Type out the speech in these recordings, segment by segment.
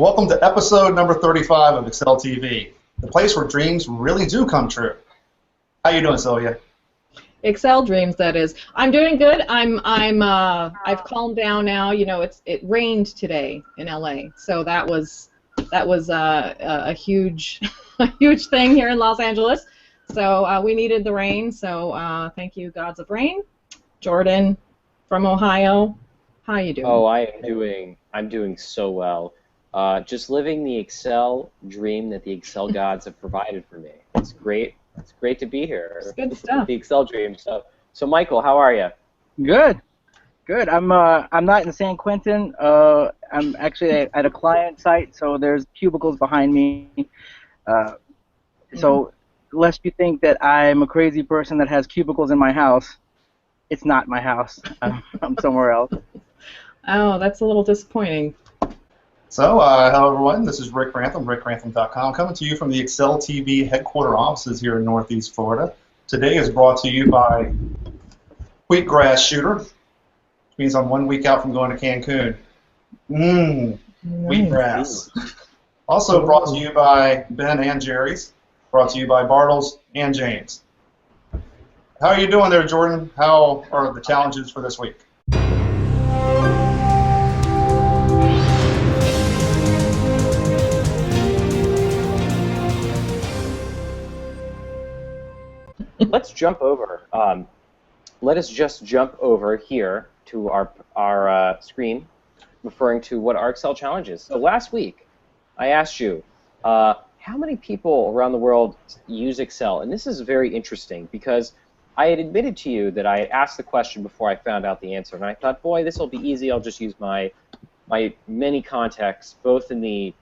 Welcome to episode number 35 of Excel TV, the place where dreams really do come true. How you doing, Sylvia? Excel dreams, that is. I'm doing good. I've calmed down now. You know, it rained today in LA, so that was a huge huge thing here in Los Angeles. So we needed the rain. So thank you, gods of rain. Jordan from Ohio, how you doing? Oh, I'm doing so well. Just living the Excel dream that the Excel gods have provided for me. It's great. It's great to be here. It's good stuff. The Excel dream. So Michael, how are you? Good. I'm not in San Quentin. I'm actually at a client site, so there's cubicles behind me. So lest you think that I'm a crazy person that has cubicles in my house, it's not my house. I'm somewhere else. Oh, that's a little disappointing. So, hello everyone, this is Rick Grantham, rickgrantham.com, coming to you from the Excel TV headquarter offices here in Northeast Florida. Today is brought to you by Wheatgrass Shooter, which means I'm 1 week out from going to Cancun. Wheatgrass. Also brought to you by Ben and Jerry's, brought to you by Bartles and James. How are you doing there, Jordan? How are the challenges for this week? Let's jump over. Let us just jump over here to our screen, referring to what our Excel challenge is. So last week, I asked you, how many people around the world use Excel? And this is very interesting because I had admitted to you that I had asked the question before I found out the answer, and I thought, boy, this will be easy. I'll just use my many contacts, both in the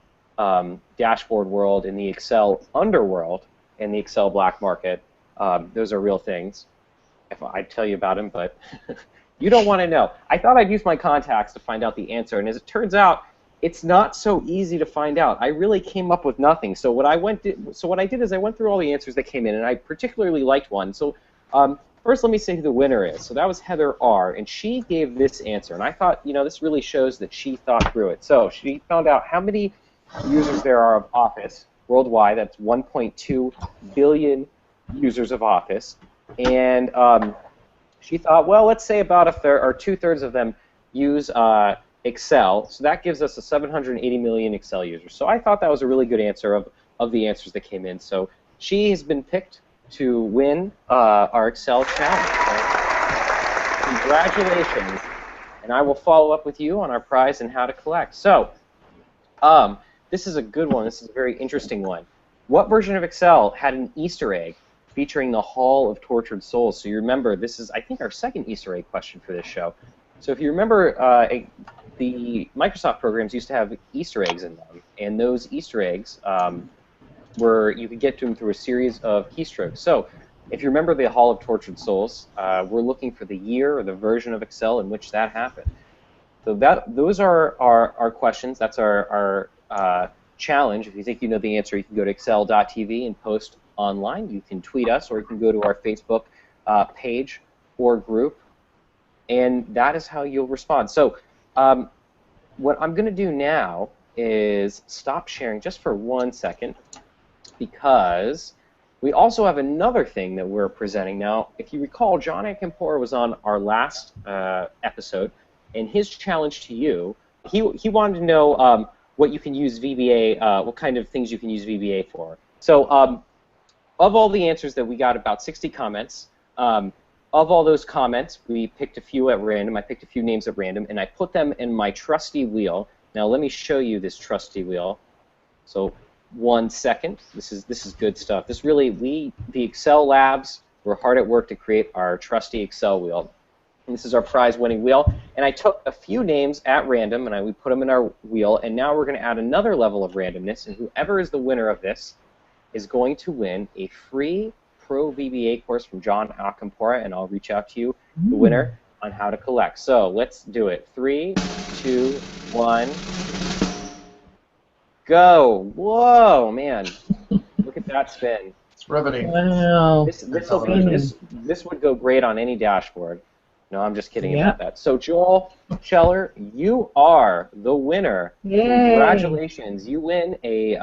dashboard world, in the Excel underworld, and the Excel black market. Those are real things. If I'd tell you about them, but you don't want to know. I thought I'd use my contacts to find out the answer, and as it turns out, it's not so easy to find out. I really came up with nothing. So what I did is I went through all the answers that came in, and I particularly liked one. So first, let me say who the winner is. So that was Heather R, and she gave this answer, and I thought, you know, this really shows that she thought through it. So she found out how many users there are of Office worldwide. That's 1.2 billion users of Office, and she thought, well, let's say about a third or 2/3 of them use Excel, so that gives us a 780 million Excel users. So I thought that was a really good answer of the answers that came in. So she has been picked to win our Excel challenge. So congratulations, and I will follow up with you on our prize and how to collect. So this is a good one. This is a very interesting one. What version of Excel had an Easter egg featuring the Hall of Tortured Souls? So you remember, this is, I think, our second Easter egg question for this show. So if you remember, the Microsoft programs used to have Easter eggs in them, and those Easter eggs you could get to them through a series of keystrokes. So if you remember the Hall of Tortured Souls, we're looking for the year or the version of Excel in which that happened. So those are our questions. That's our challenge. If you think you know the answer, you can go to excel.tv and post online. You can tweet us, or you can go to our Facebook page or group, and that is how you'll respond. So what I'm going to do now is stop sharing just for 1 second, because we also have another thing that we're presenting. Now, if you recall, John Acampora was on our last episode, and his challenge to you, he wanted to know what you can use VBA, what kind of things you can use VBA for. So of all the answers that we got, about 60 comments, of all those comments, we picked a few at random. I picked a few names at random, and I put them in my trusty wheel. Now let me show you this trusty wheel. So 1 second. This is good stuff. This really, the Excel Labs, we're hard at work to create our trusty Excel wheel. And this is our prize-winning wheel. And I took a few names at random, and we put them in our wheel. And now we're going to add another level of randomness. And whoever is the winner of this is going to win a free Pro VBA course from John Acampora, and I'll reach out to you, the winner, on how to collect. So let's do it. 3, 2, 1, go! Whoa, man! Look at that spin. It's riveting. Wow. This would go great on any dashboard. No, I'm just kidding Yep. about that. So Joel Scheller, you are the winner. Yay. Congratulations. You win a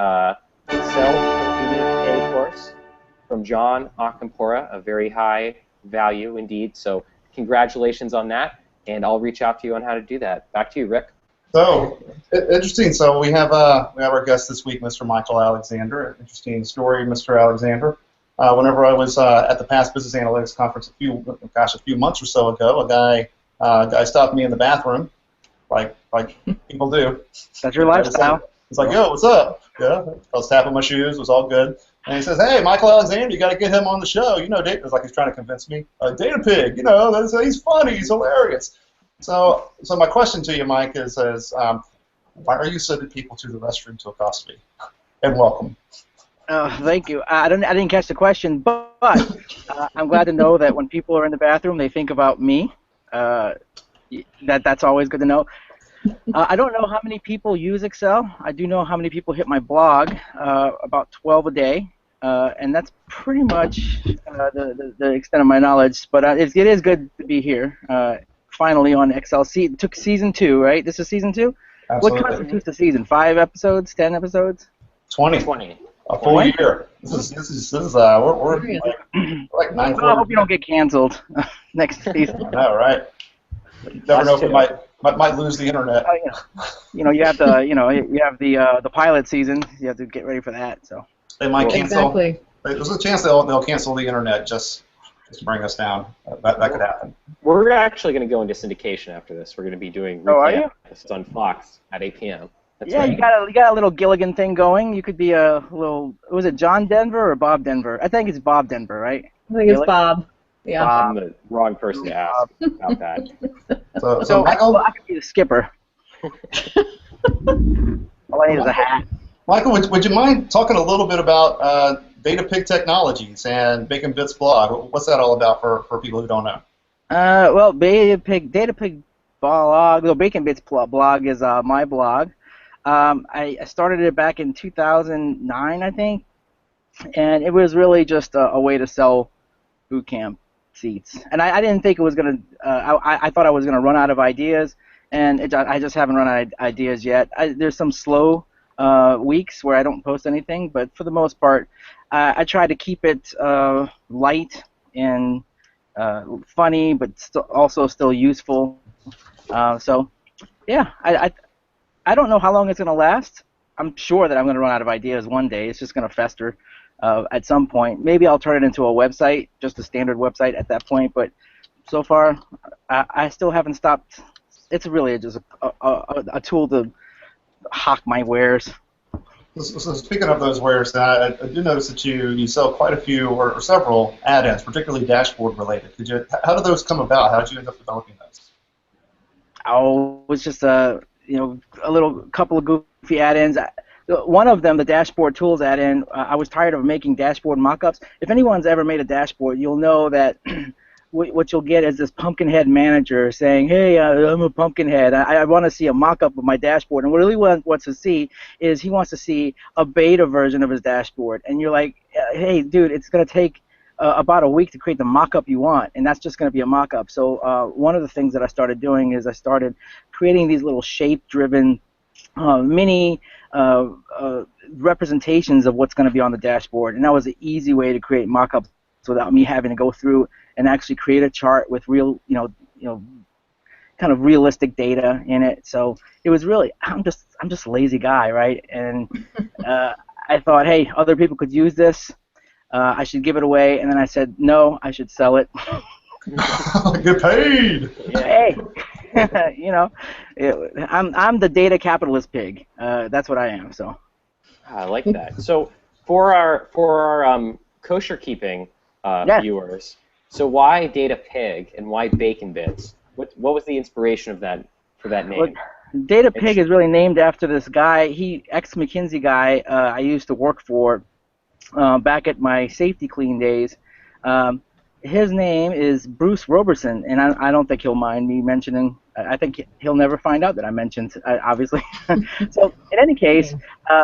Excel PDA course from John Akampora, a very high value indeed. So congratulations on that, and I'll reach out to you on how to do that. Back to you, Rick. So interesting. So we have our guest this week, Mr. Michael Alexander. Interesting story, Mr. Alexander. Whenever I was at the Past Business Analytics Conference a few months or so ago, a guy stopped me in the bathroom, like people do. That's your lifestyle. He's like, "Yo, what's up?" Yeah, I was tapping my shoes, it was all good. And he says, "Hey, Michael Alexander, you got to get him on the show. You know, it was like he's trying to convince me. DataPig, you know, he's funny, he's hilarious." So my question to you, Mike, is why are you sending people to the restroom to accost me? And welcome. Thank you. I didn't catch the question, but I'm glad to know that when people are in the bathroom, they think about me. That's always good to know. I don't know how many people use Excel. I do know how many people hit my blog, about 12 a day, and that's pretty much the extent of my knowledge. But it is good to be here, finally on Excel. It took season 2, right? This is season 2? Absolutely. What constitutes the season? 5 episodes? 10 episodes? 20. A full year. This is we're like 9 quarters. Well, I hope you don't get canceled next season. I know, right? You never know if it might lose the internet. You know, you have the pilot season. You have to get ready for that. So They might cancel. Exactly. There's a chance they'll cancel the internet just to bring us down. That could happen. We're actually going to go into syndication after this. We're going to be doing episodes on Fox at 8 p.m. That's right. you got a little Gilligan thing going. You could be a little. Was it John Denver or Bob Denver? I think it's Bob Denver, right? I think it's Bob. Yeah. I'm the wrong person to ask about that. So Michael, I could be the skipper. All I need is a hat. Michael, would you mind talking a little bit about DataPig Technologies and Bacon Bits blog? What's that all about for people who don't know? Well, DataPig blog, the Bacon Bits blog is my blog. I started it back in 2009, I think, and it was really just a way to sell boot camp seats. And I didn't think it was going to, I thought I was going to run out of ideas, and I just haven't run out of ideas yet. There's some slow weeks where I don't post anything, but for the most part, I try to keep it light and funny, but also still useful. So, yeah, I don't know how long it's going to last. I'm sure that I'm going to run out of ideas one day. It's just going to fester at some point. Maybe I'll turn it into a website, just a standard website at that point. But so far, I still haven't stopped. It's really just a tool to hawk my wares. So speaking of those wares, I do notice that you sell quite a few or several add-ins, particularly dashboard related. How did those come about? How did you end up developing those? Oh, it was just a little couple of goofy add-ins. One of them, the dashboard tools add-in, I was tired of making dashboard mock-ups. If anyone's ever made a dashboard, you'll know that what you'll get is this Pumpkinhead manager saying, "Hey, I'm a Pumpkinhead. I want to see a mock-up of my dashboard." And what he really wants to see is he wants to see a beta version of his dashboard. And you're like, "Hey, dude, it's going to take about a week to create the mock-up you want, and that's just going to be a mock-up." So one of the things that I started doing is I started creating these little shape-driven mini representations of what's going to be on the dashboard, and that was an easy way to create mock-ups without me having to go through and actually create a chart with real, kind of realistic data in it. So it was really, I'm just a lazy guy, right? And I thought, hey, other people could use this. I should give it away, and then I said, no, I should sell it. Get paid. Hey, I'm the data capitalist pig. That's what I am. So. I like that. So for our kosher keeping viewers, so why DataPig and why Bacon Bits? What was the inspiration of that for that name? Well, DataPig is really named after this guy. Ex-McKinsey guy I used to work for back at my safety clean days. His name is Bruce Roberson, and I don't think he'll mind me mentioning. I think he'll never find out that I mentioned, obviously. So, in any case,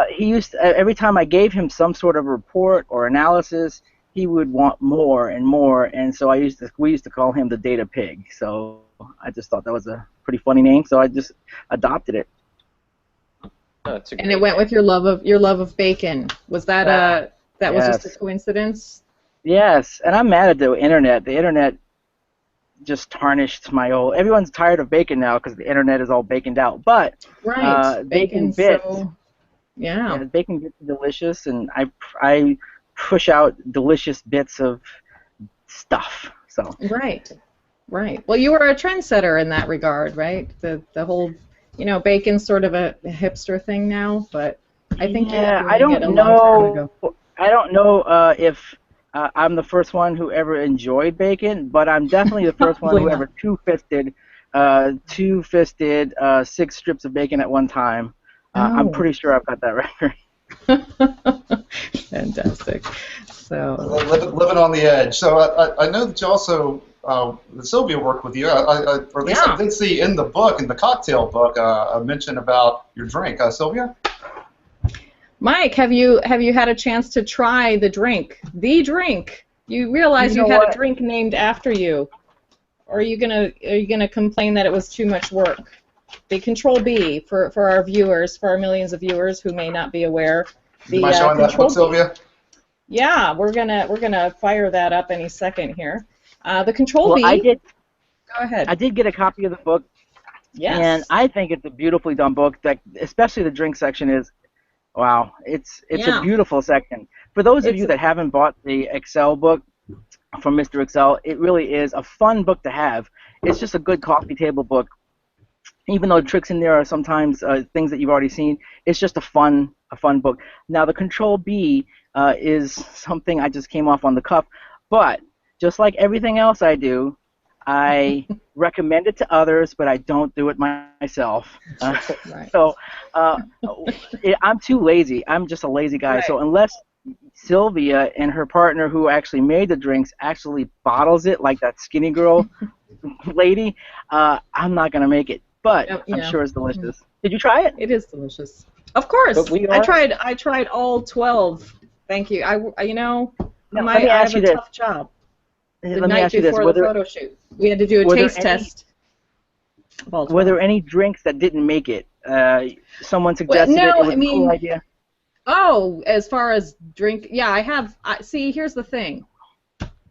he used every time I gave him some sort of report or analysis, he would want more and more, and so we used to call him the DataPig. So I just thought that was a pretty funny name, so I just adopted it. Oh, that's a And great it went name. with your love of bacon. Was that that was just a Yes. coincidence? Yes, and I'm mad at the internet. The internet just tarnished my old. Everyone's tired of bacon now because the internet is all baconed out. But Right. bacon Bacon's bits, so yeah. yeah, bacon bits are delicious, and I push out delicious bits of stuff. So Right. Right. Well, you were a trendsetter in that regard, right? The whole, bacon's sort of a hipster thing now, but I think you were yeah, I doing it a don't long time ago. know. I don't know if I'm the first one who ever enjoyed bacon, but I'm definitely the first one Probably who not. ever two-fisted 6 strips of bacon at one time. I'm Oh. pretty sure I've got that record. Fantastic. So Living on the edge. So I know that you also, that Sylvia worked with you, or at least Yeah. I did see in the book, in the cocktail book, a mention about your drink. Sylvia? Mike, have you had a chance to try the drink? The drink. You realize You you know had what? a drink named after you. Or are you gonna complain that it was too much work? The Control B for our viewers, for our millions of viewers who may not be aware. Do you mind showing that Control book, Sylvia? Yeah, we're gonna fire that up any second here. The Control Well, B. Go ahead. I did get a copy of the book, Yes. and I think it's a beautifully done book. That especially the drink section is, wow, it's Yeah. a beautiful section. For those of It's you a- that haven't bought the Excel book from Mr. Excel, it really is a fun book to have. It's just a good coffee table book. Even though tricks in there are sometimes things that you've already seen, it's just a fun book. Now the Control B is something I just came off on the cuff, but just like everything else I do, I recommend it to others, but I don't do it myself. Right. So I'm too lazy. I'm just a lazy guy. Right. So unless Sylvia and her partner, who actually made the drinks, actually bottles it like that skinny girl lady, I'm not gonna make it. But Yep, I'm yeah. sure it's delicious. Did you try it? It is delicious. Of course. But we I are- tried all 12. Thank you. Now, I let me I ask have you a this. tough job. The Let me night ask you this. before the photo shoot, we had to do a were there taste any- test. Of all Were 12. there any drinks that didn't make it? Someone Well, suggested no, it. It was I a cool mean, idea. Oh, as far as drink, yeah, I have. See, here's the thing.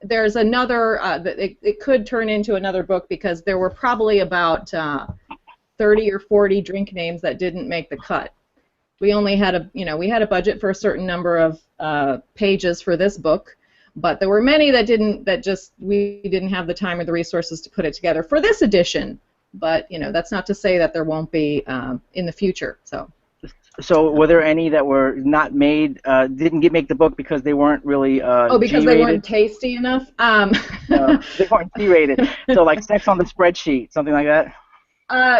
There's another. It could turn into another book because there were probably about 30 or 40 drink names that didn't make the cut. We only had we had a budget for a certain number of pages for this book, but there were many that didn't. We didn't have the time or the resources to put it together for this edition. But that's not to say that there won't be in the future. So were there any that were not made, didn't make the book because they weren't really Because they weren't tasty enough. They weren't G-rated. So like Sex on the Spreadsheet, something like that.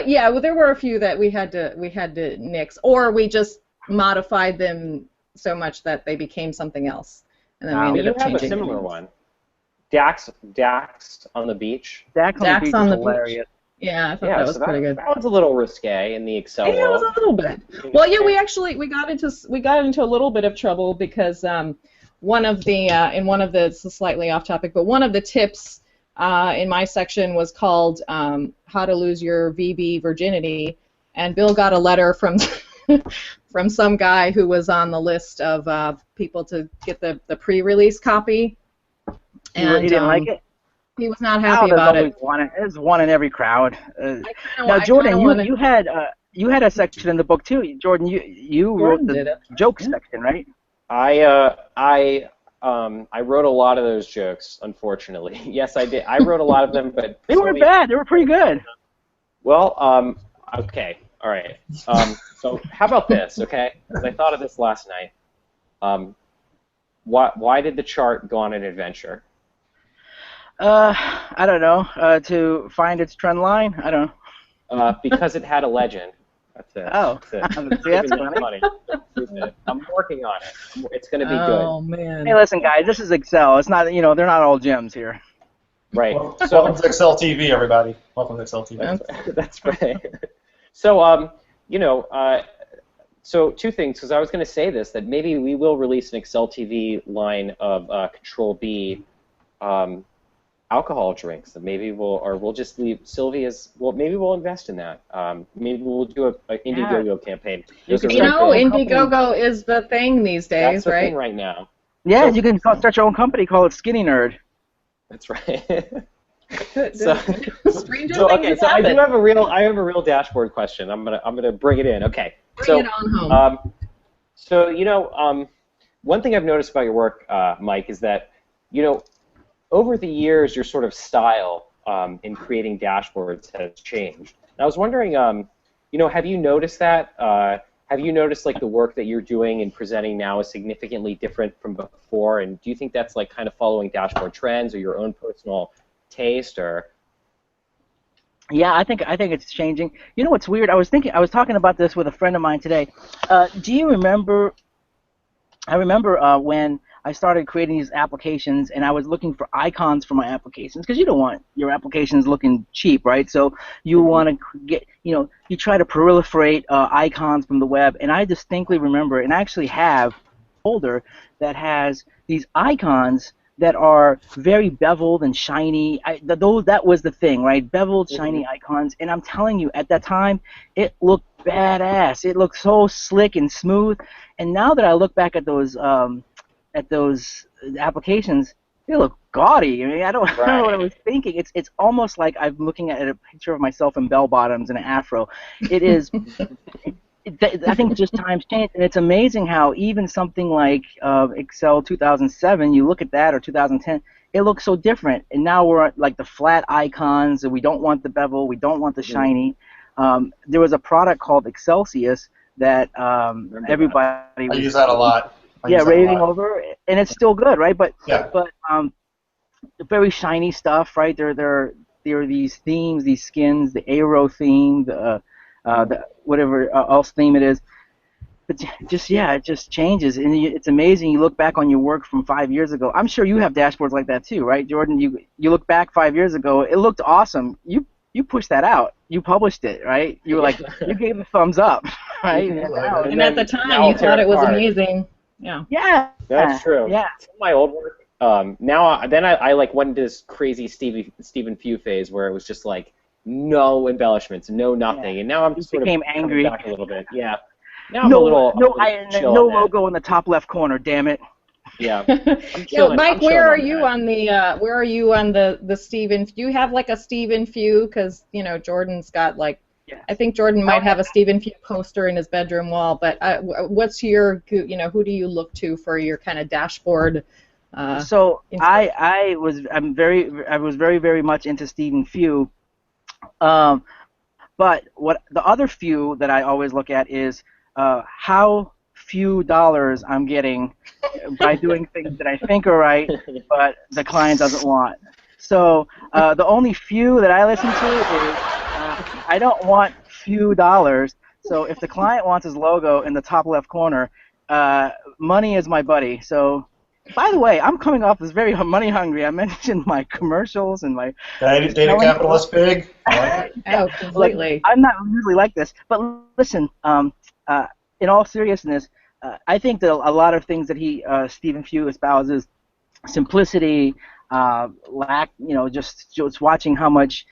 Yeah, well, there were a few that we had to nix, or we just modified them so much that they became something else, and then we ended You up have a changing. similar names. one. Dax on the beach. Dax on the Beach on is the Beach. hilarious. Yeah, I thought Yeah, that was so pretty good. that one's a little risque in the Excel Yeah, it was world. a little bit. Well, yeah, we got into a little bit of trouble because one of the it's slightly off topic, but one of the tips in my section was called how to lose your VB virginity, and Bill got a letter from from some guy who was on the list of people to get the pre-release copy, and He didn't like it. he was not happy There's about always it. one. There's one in every crowd. I Now, kinda Jordan, wanna- you had a section in the book too. Jordan, you wrote Jordan did the it. joke section, right? I wrote a lot of those jokes, unfortunately. Yes, I did. I wrote a lot of them, but They weren't bad. They were pretty good. Well, okay, all right. So how about this, okay? 'Cause I thought of this last night. Why did the chart go on an adventure? I don't know. To find its trend line, I don't know. Because it had a legend. That's it. Oh, That's it. see, that's Even funny. funny. I'm working on it. It's going to be Oh man. Hey, listen, guys, this is Excel. It's not, they're not all gems here. good. Right. Welcome to Excel TV, everybody. Welcome to Excel TV. That's right. So, So two things, because I was going to say this, that maybe we will release an Excel TV line of Control B alcohol drinks. That maybe we'll just leave Sylvia's. Well, maybe we'll invest in that. Maybe we'll do an Indiegogo campaign. You know, Indiegogo is the thing these days, That's the right? thing right now. Yeah, So, you can start your own company, call it Skinny Nerd. That's right. Stranger so things I happen. have a real dashboard question. I'm gonna bring it in. Okay. Bring it on home. So one thing I've noticed about your work, Mike, is that over the years your sort of style in creating dashboards has changed. And I was wondering, have you noticed that? Have you noticed like the work that you're doing and presenting now is significantly different from before? And do you think that's like kind of following dashboard trends or your own personal taste, or? Yeah, I think it's changing. You know what's weird? I was talking about this with a friend of mine today. Do you remember? I remember when I started creating these applications, and I was looking for icons for my applications, because you don't want your applications looking cheap, right? So you want to get, you try to proliferate icons from the web. And I distinctly remember, and I actually have a folder that has these icons that are very beveled and shiny. That was the thing, right? Beveled, shiny icons. And I'm telling you, at that time, it looked badass. It looked so slick and smooth. And now that I look back at those applications, they look gaudy. I mean, I don't know what I was thinking. It's almost like I'm looking at a picture of myself in bell bottoms and an afro. It is. I think just times change, and it's amazing how even something like Excel 2007, you look at that, or 2010, it looks so different. And now we're at like the flat icons, and we don't want the bevel, we don't want the shiny. There was a product called Excelsius that everybody I use that a lot. raving over, and it's still good, right? But very shiny stuff, right? There are these themes, these skins, the Aero theme, the whatever else theme it is. But it just changes, and it's amazing. You look back on your work from 5 years ago. I'm sure you have dashboards like that too, right, Jordan? You look back 5 years ago, it looked awesome. You pushed that out. You published it, right? You were like, you gave a thumbs up, right? And at the time, you thought it was amazing. Yeah. Yeah. That's true. Yeah. Some of my old work. I like went into this crazy Stephen Few phase where it was just like no embellishments, no nothing, and now I'm just sort of became angry back a little bit. Yeah. Now I'm a little chill no on that. logo in the top left corner. Damn it. Yeah. Mike, where are you on the Stephen? Do you have like a Stephen Few? Because Jordan's got like. Yeah. I think Jordan might have a Stephen Few poster in his bedroom wall. But what's your who do you look to for your kind of dashboard? So I was very, very much into Stephen Few. But what the other few that I always look at is how few dollars I'm getting by doing things that I think are right, but the client doesn't want. So the only few that I listen to is I don't want few dollars. So if the client wants his logo in the top left corner, money is my buddy. So. By the way, I'm coming off as very money hungry. I mentioned my commercials and my data capitalist pig. Oh, completely. I'm not usually like this, but listen. In all seriousness, I think that a lot of things that Stephen Few espouses, simplicity, just watching how much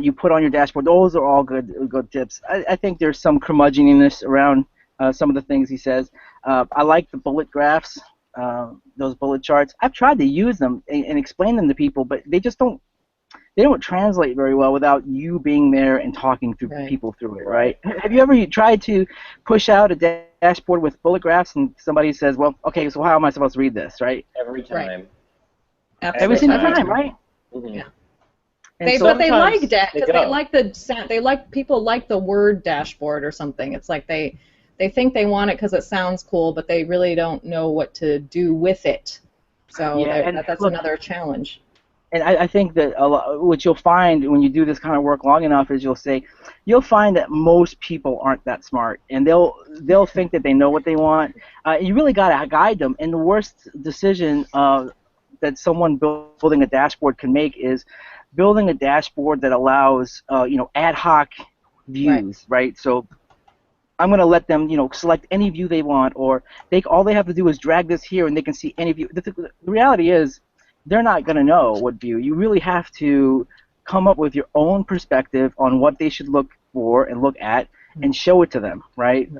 you put on your dashboard. Those are all good tips. I think there's some curmudgeoniness around some of the things he says. I like the bullet graphs. Those bullet charts. I've tried to use them and explain them to people, but they don't translate very well without you being there and talking through people through it, right? Have you ever tried to push out a dashboard with bullet graphs and somebody says, well, okay, so how am I supposed to read this, right? Every time. Right. Every single time, right? Mm-hmm. Yeah. And They like that because they like the sound. People like the word dashboard or something. It's like they think they want it because it sounds cool, but they really don't know what to do with it. So that's another challenge. And I think that what you'll find when you do this kind of work long enough is you'll find that most people aren't that smart, and they'll think that they know what they want. You really got to guide them. And the worst decision that someone building a dashboard can make is building a dashboard that allows ad hoc views, right? So I'm going to let them, select any view they want, or all they have to do is drag this here, and they can see any view. The reality is, they're not going to know what view. You really have to come up with your own perspective on what they should look for and look at, and show it to them, right?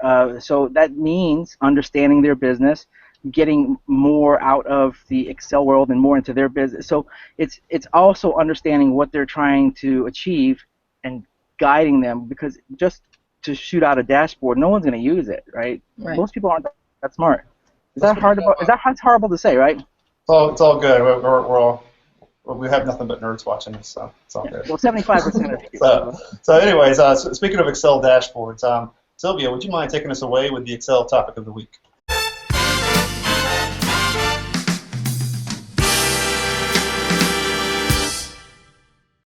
So that means understanding their business, getting more out of the Excel world and more into their business. So it's also understanding what they're trying to achieve and guiding them, because just to shoot out a dashboard, no one's going to use it, right? Most people aren't that smart. Is that horrible to say, right? It's all good. We have nothing but nerds watching this, so it's all good. Well, 75% of people. So anyways, speaking of Excel dashboards, Sylvia, would you mind taking us away with the Excel topic of the week?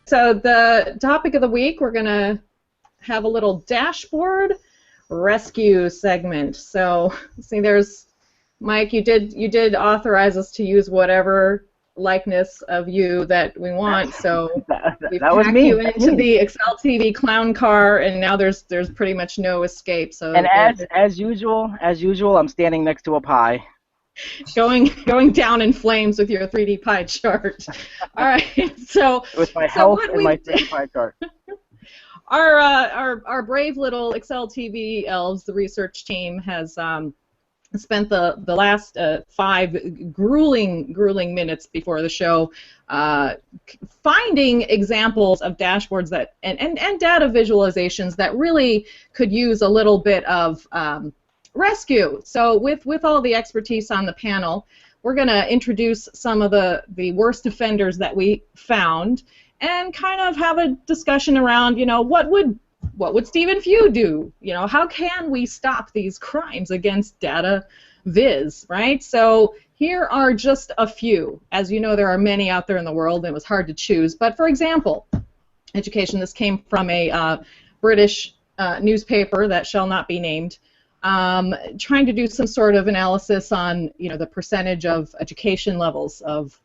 So the topic of the week, we're going to have a little dashboard rescue segment. So, see, there's Mike. You did authorize us to use whatever likeness of you that we want. So we packed you into the Excel TV clown car, and now there's pretty much no escape. So and as usual, I'm standing next to a pie. Going down in flames with your 3D pie chart. All right, so with my health and my 3D pie chart. Our brave little Excel TV elves, the research team, has spent the last 5 grueling minutes before the show finding examples of dashboards that and data visualizations that really could use a little bit of rescue. So with all the expertise on the panel, we're going to introduce some of the worst offenders that we found and kind of have a discussion around, what would Stephen Few do? How can we stop these crimes against data viz, right? So here are just a few. As you know, there are many out there in the world, and it was hard to choose. But for example, education, this came from a British newspaper that shall not be named, trying to do some sort of analysis on the percentage of education levels of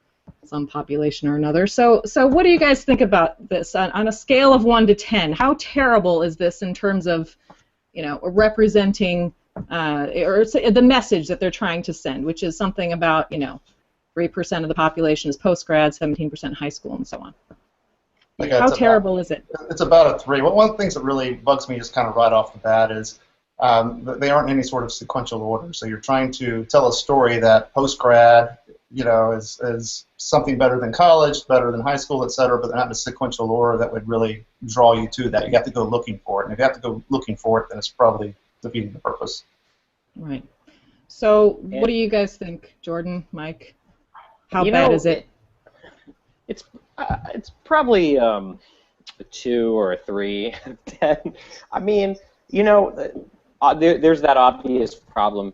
some population or another. So what do you guys think about this on a scale of 1 to 10? How terrible is this in terms of representing or the message that they're trying to send, which is something about 3% of the population is post-grad, 17% high school, and so on. How terrible is it? It's about a 3. One of the things that really bugs me just kind of right off the bat is they aren't in any sort of sequential order. So you're trying to tell a story that post-grad, is something better than college, better than high school, et cetera, but not in a sequential order that would really draw you to that. You have to go looking for it. And if you have to go looking for it, then it's probably defeating the purpose. Right. So what do you guys think, Jordan, Mike? How bad is it? It's probably a 2 or a 3 out of 10. I mean, there's that obvious problem,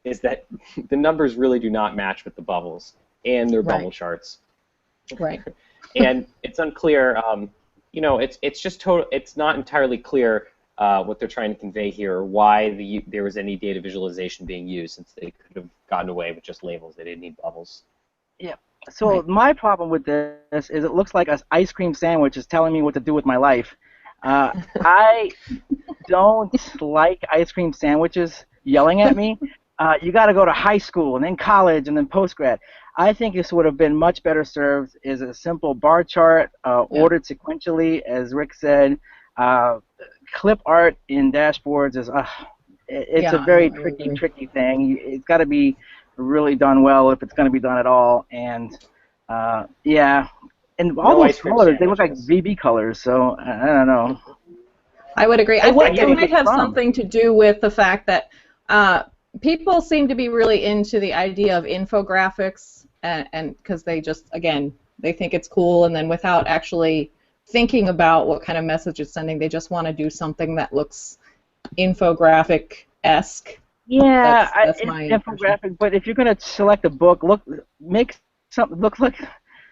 is that the numbers really do not match with the bubbles and their bubble charts. Right. And it's unclear. It's just total. It's not entirely clear what they're trying to convey here, or why there was any data visualization being used, since they could have gotten away with just labels. They didn't need bubbles. Yeah. So my problem with this is it looks like an ice cream sandwich is telling me what to do with my life. I don't like ice cream sandwiches yelling at me. You got to go to high school and then college and then post-grad. I think this would have been much better served as a simple bar chart, ordered sequentially, as Rick said. Clip art in dashboards is it's a very tricky thing. It's got to be really done well if it's going to be done at all. And and all those colors, they look like VB colors. So I don't know. I would agree. I think it might have something to do with the fact that people seem to be really into the idea of infographics, and because they just, again, they think it's cool, and then without actually thinking about what kind of message it's sending, they just want to do something that looks infographic-esque. Yeah, that's my infographic. But if you're going to select a book, make something look like.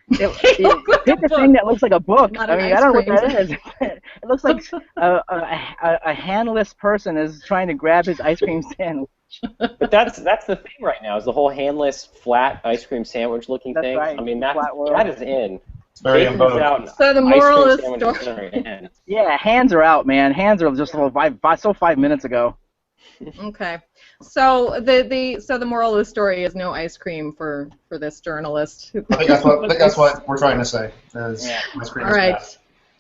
Pick a thing that looks like a book. I mean, I don't know what that is. It looks like a handless person is trying to grab his ice cream sandwich. But that's the thing right now, is the whole handless, flat ice cream sandwich looking thing. Right. I mean, that is in. It's very in Bacon's vogue. out. So the Ice moral cream is sandwiches are in. Yeah, hands are out, man. Hands are just a little 5 minutes ago. Okay. So the moral of the story is no ice cream for this journalist. I think that's what we're trying to say. Is ice cream All is right. bad.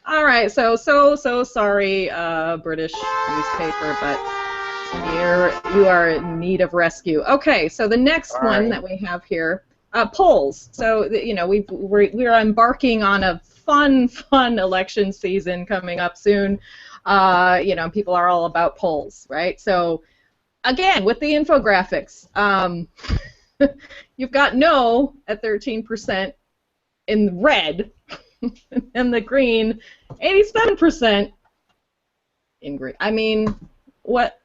All right. So sorry, British newspaper, but you are in need of rescue. Okay. So the next one that we have here, polls. So we're embarking on a fun election season coming up soon. People are all about polls, right? So again, with the infographics, you've got no at 13% in red, and the green, 87% in green. I mean, what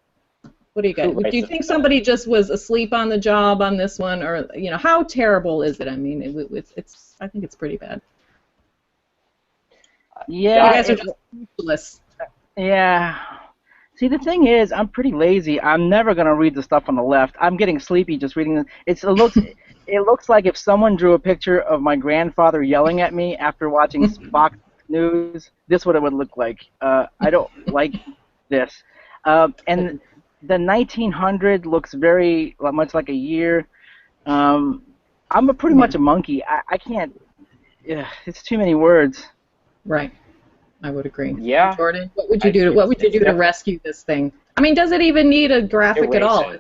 do you got? Do you think somebody just was asleep on the job on this one, or how terrible is it? I mean, it's I think it's pretty bad. Yeah, you guys are just useless. Yeah. See, the thing is, I'm pretty lazy. I'm never gonna read the stuff on the left. I'm getting sleepy just reading it. It looks like if someone drew a picture of my grandfather yelling at me after watching Fox News. This is what it would look like. I don't like this. And the 1900 looks very much like a year. I'm pretty much a monkey. I can't. Yeah, it's too many words. Right. I would agree. Yeah. Jordan, what would you do? What would you do to rescue this thing? I mean, does it even need a graphic at all?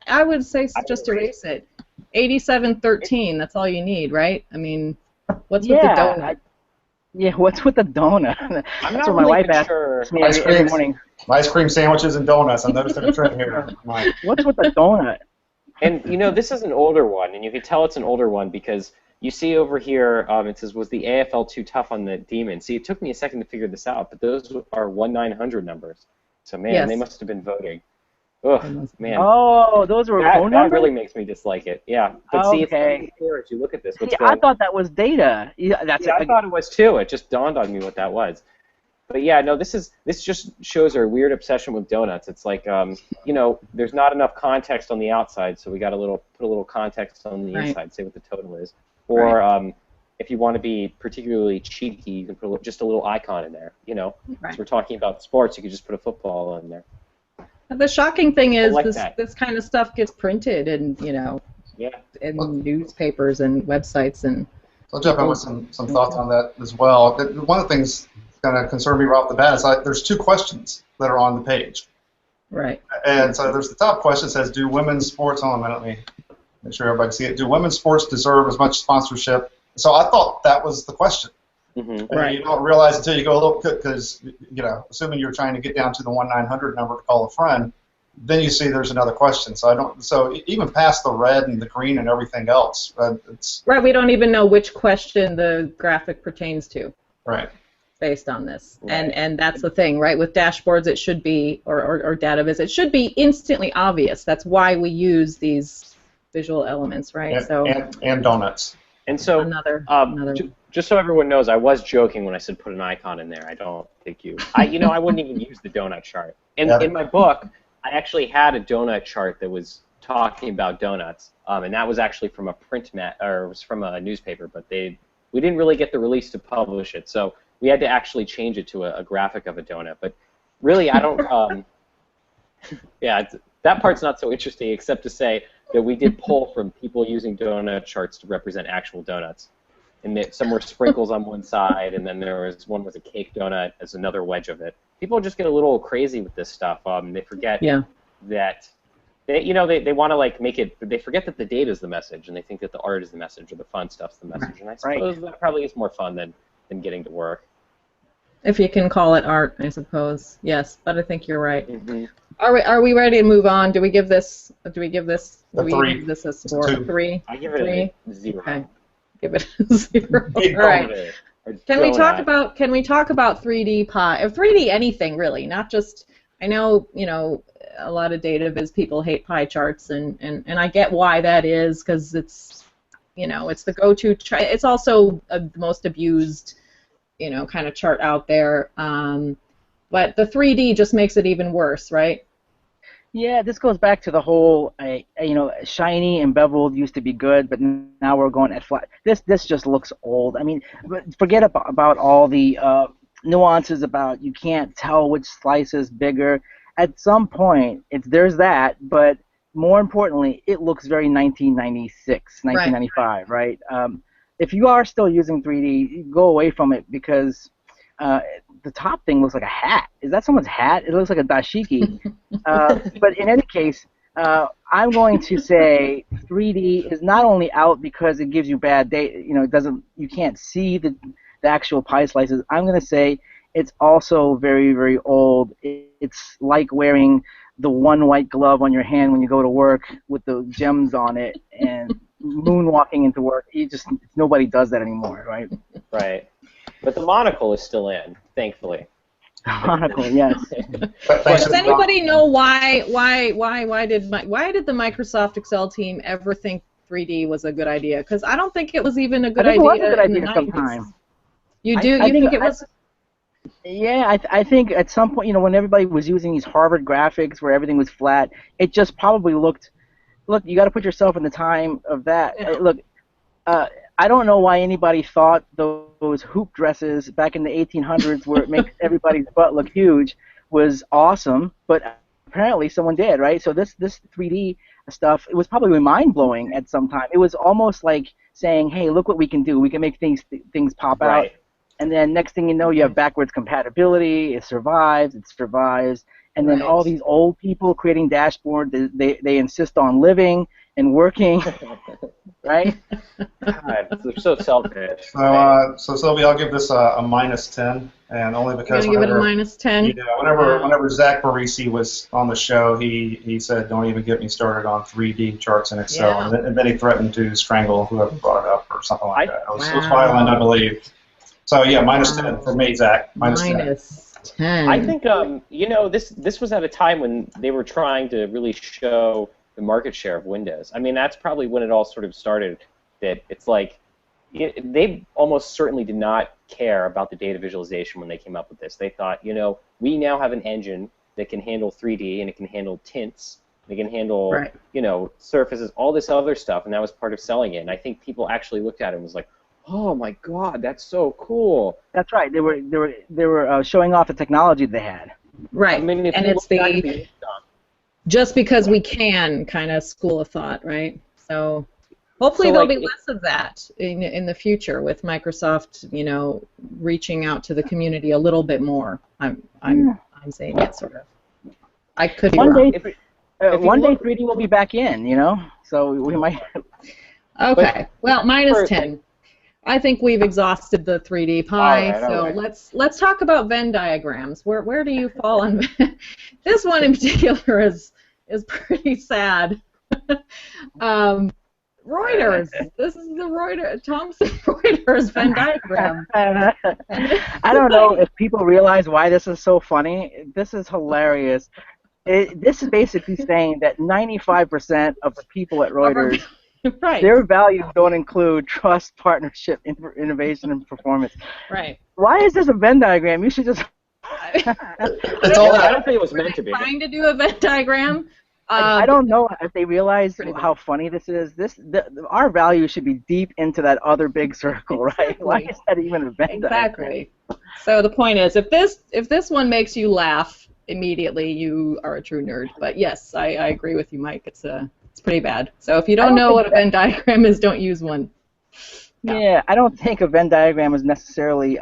I would say just erase it. 8713. That's all you need, right? I mean, what's with the donut? What's with the donut? That's what my wife asks me every morning. Ice cream sandwiches and donuts. I'm noticing a trend here, Mike. What's with the donut? And this is an older one, and you can tell it's an older one because you see over here, it says, was the AFL too tough on the Demon? See, it took me a second to figure this out, but those are 1-900 numbers. So, man, they must have been voting. Ugh, man. Oh, those were phone numbers? That really makes me dislike it, yeah. But see, it's clear as you look at this. I thought that was data. I thought it was too. It just dawned on me what that was. But yeah, no, this just shows our weird obsession with donuts. It's like, there's not enough context on the outside, so we got to put a little context on the inside, say what the total is. Or if you want to be particularly cheeky, you can put just a little icon in there. So we're talking about sports, you could just put a football in there. The shocking thing is this kind of stuff gets printed and in newspapers and websites and. I'll jump in with some thoughts on that as well. One of the things that kind of concerned me right off the bat is there's two questions that are on the page. Right. And so there's the top question that says, do women's sports, let me make sure everybody can see it. Do women's sports deserve as much sponsorship? So I thought that was the question. Mm-hmm. And you don't realize until you go a little, because, assuming you're trying to get down to the 1-900 number to call a friend, then you see there's another question. So even past the red and the green and everything else, it's... Right, we don't even know which question the graphic pertains to. Right. Based on this. Right. And that's the thing, right? With dashboards, it should be, or data viz, it should be instantly obvious. That's why we use these visual elements, right? And donuts. And so, another just so everyone knows, I was joking when I said put an icon in there. I don't think I wouldn't even use the donut chart. In my book, I actually had a donut chart that was talking about donuts, and that was actually from a it was from a newspaper, but we didn't really get the release to publish it, so we had to actually change it to a graphic of a donut. But really, I don't. That part's not so interesting, except to say that we did pull from people using donut charts to represent actual donuts. And that some were sprinkles on one side, and then there was one with a cake donut as another wedge of it. People just get a little crazy with this stuff. They forget that they want to make it. They forget that the data is the message, and they think that the art is the message, or the fun stuff's the message. And I suppose that probably is more fun than getting to work. If you can call it art, I suppose. Yes, but I think you're right. Mm-hmm. Are we ready to move on? Do we give this a score? 3? I give it a 0. Okay. Give it a 0. All right. Can we talk about 3D pie or 3D anything really? Not just, I know a lot of data viz people hate pie charts, and I get why that is, because it's it's the go-to chart. It's also the most abused kind of chart out there. But the 3D just makes it even worse, right? Yeah, this goes back to the whole, shiny and beveled used to be good, but now we're going at flat. This just looks old. I mean, forget about all the nuances about you can't tell which slice is bigger. At some point, there's that, but more importantly, it looks very 1996, 1995, right? If you are still using 3D, go away from it because the top thing looks like a hat. Is that someone's hat? It looks like a dashiki. But in any case, I'm going to say 3D is not only out because it gives you bad data. You can't see the actual pie slices. I'm going to say it's also very, very old. It's like wearing the one white glove on your hand when you go to work with the gems on it and moonwalking into work. Nobody does that anymore, right? Right. But the monocle is still in, thankfully. Monocle, yes. Does anybody know why did the Microsoft Excel team ever think 3D was a good idea? Because I don't think it was even a good idea. It was a good in the idea 90s. sometime. You do? You think it was? Yeah, I think at some point, when everybody was using these Harvard graphics where everything was flat, it just probably looked. Look, you got to put yourself in the time of that. Yeah. Look, I don't know why anybody thought those hoop dresses back in the 1800s, where it makes everybody's butt look huge, was awesome. But apparently someone did, right? So this 3D stuff, it was probably mind blowing at some time. It was almost like saying, "Hey, look what we can do. We can make things pop out." Right. And then next thing you know, you have backwards compatibility. It survives. And then all these old people creating dashboards, they insist on living and working, right? God, they're so selfish. So Sylvie, I'll give this a -10, and only because You're gonna give it a -10. Whenever Zach Barisi was on the show, he said, "Don't even get me started on 3D charts in Excel," Yeah. and then he threatened to strangle whoever brought it up or something like that. It was Wow. violent, I believe. So yeah, -10 for me, Zach. -10. -10. I think this was at a time when they were trying to really show the market share of Windows. I mean, that's probably when it all sort of started. That it's like they almost certainly did not care about the data visualization when they came up with this. They thought, we now have an engine that can handle 3D and it can handle tints. It can handle surfaces, all this other stuff, and that was part of selling it. And I think people actually looked at it and was like, "Oh my God, that's so cool." That's right. They were showing off the technology they had. Right. I mean, and it's just because we can kind of school of thought, right? So hopefully there'll be less of that in the future with Microsoft, reaching out to the community a little bit more. I'm saying it sort of. I could be wrong. One day 3D will be back in, so we might. Okay. Well, -10. I think we've exhausted the 3D pie, all right. let's talk about Venn diagrams. Where do you fall on this one in particular is pretty sad. Reuters. This is the Thomson Reuters Venn diagram. I don't know if people realize why this is so funny. This is hilarious. This is basically saying that 95% of the people at Reuters, their values don't include trust, partnership, innovation, and performance. Right. Why is this a Venn diagram? You should just. I don't think it was meant to be. Trying to do a Venn diagram. I don't know if they realize how funny this is. Our values should be deep into that other big circle, right? Exactly. Why is that even a Venn diagram? Exactly. So the point is, if this one makes you laugh immediately, you are a true nerd. But yes, I agree with you, Mike. It's pretty bad. So if you don't know what a Venn diagram is, don't use one. Yeah, I don't think a Venn diagram is necessarily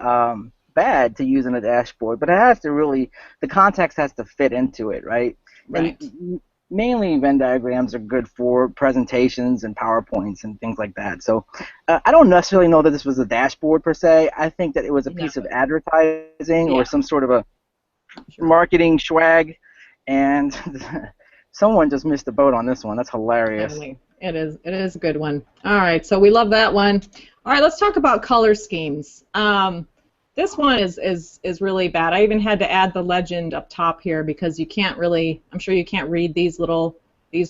bad to use in a dashboard, but it has to really, the context has to fit into it, right? Right. And mainly Venn diagrams are good for presentations and PowerPoints and things like that. So I don't necessarily know that this was a dashboard per se. I think that it was a piece of advertising or some sort of a marketing swag, and someone just missed the boat on this one. That's hilarious. Definitely. It is a good one. All right, so we love that one. All right, let's talk about color schemes. This one is really bad. I even had to add the legend up top here because you can't really, I'm sure you can't read these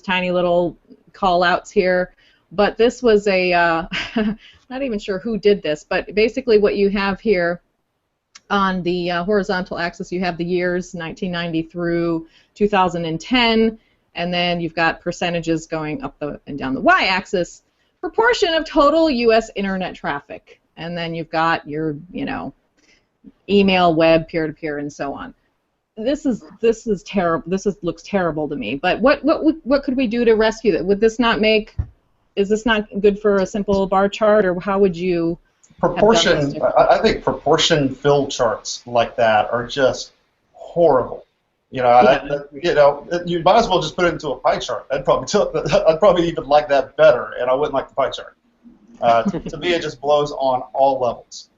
tiny little call outs here. But this was a, not even sure who did this, but basically what you have here on the horizontal axis, you have the years 1990 through 2010. and then you've got percentages going up and down the y-axis, proportion of total U.S. internet traffic, and then you've got your, email, web, peer-to-peer, and so on. This is terrible. Looks terrible to me. But what could we do to rescue that? Would this not is this not good for a simple bar chart, or how would you? Proportion. I think proportion fill charts like that are just horrible. You might as well just put it into a pie chart. I'd probably even like that better, and I wouldn't like the pie chart. To me, it just blows on all levels.